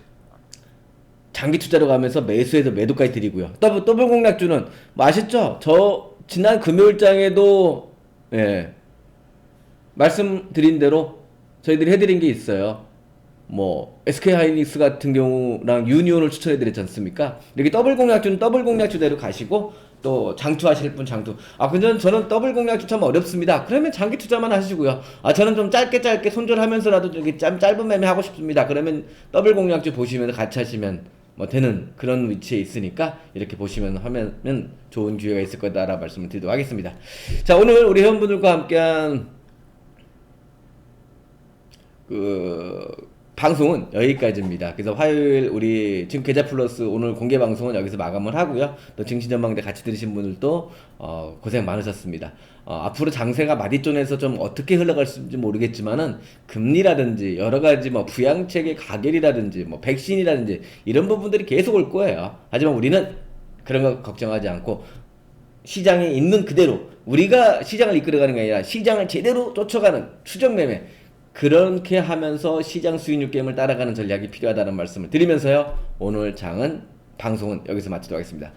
장기 투자로 가면서 매수해서 매도까지 드리고요. 더블 공략주는 뭐 아시죠? 저 지난 금요일장에도 말씀드린 대로 저희들이 해드린 게 있어요. 뭐 SK 하이닉스 같은 경우랑 유니온을 추천해드렸지 않습니까? 이렇게 더블 공략주는 더블 공략주대로 가시고, 또 장투하실 분 장투. 근데 저는 더블 공략주 참 어렵습니다. 그러면 장기 투자만 하시고요. 저는 좀 짧게 손절하면서라도 이렇게 짧은 매매 하고 싶습니다. 그러면 더블 공략주 보시면 같이 하시면 뭐 되는 그런 위치에 있으니까 이렇게 보시면 하면은 좋은 기회가 있을 거다라고 말씀을 드리도록 하겠습니다. 자, 오늘 우리 회원분들과 함께한 방송은 여기까지입니다. 그래서 화요일 우리 지금 계좌 플러스 오늘 공개 방송은 여기서 마감을 하고요. 또 증시전망대 같이 들으신 분들도 고생 많으셨습니다. 앞으로 장세가 마디존에서 좀 어떻게 흘러갈지 모르겠지만은 금리라든지 여러 가지 뭐 부양책의 가결이라든지 뭐 백신이라든지 이런 부분들이 계속 올 거예요. 하지만 우리는 그런 거 걱정하지 않고 시장에 있는 그대로, 우리가 시장을 이끌어가는 게 아니라 시장을 제대로 쫓아가는 추적 매매, 그렇게 하면서 시장 수익률 게임을 따라가는 전략이 필요하다는 말씀을 드리면서요, 오늘 방송은 여기서 마치도록 하겠습니다.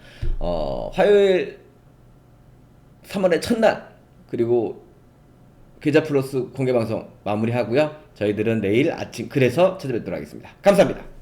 화요일 3월의 첫날, 그리고 계좌 플러스 공개 방송 마무리하고요, 저희들은 내일 아침 그래서 찾아뵙도록 하겠습니다. 감사합니다.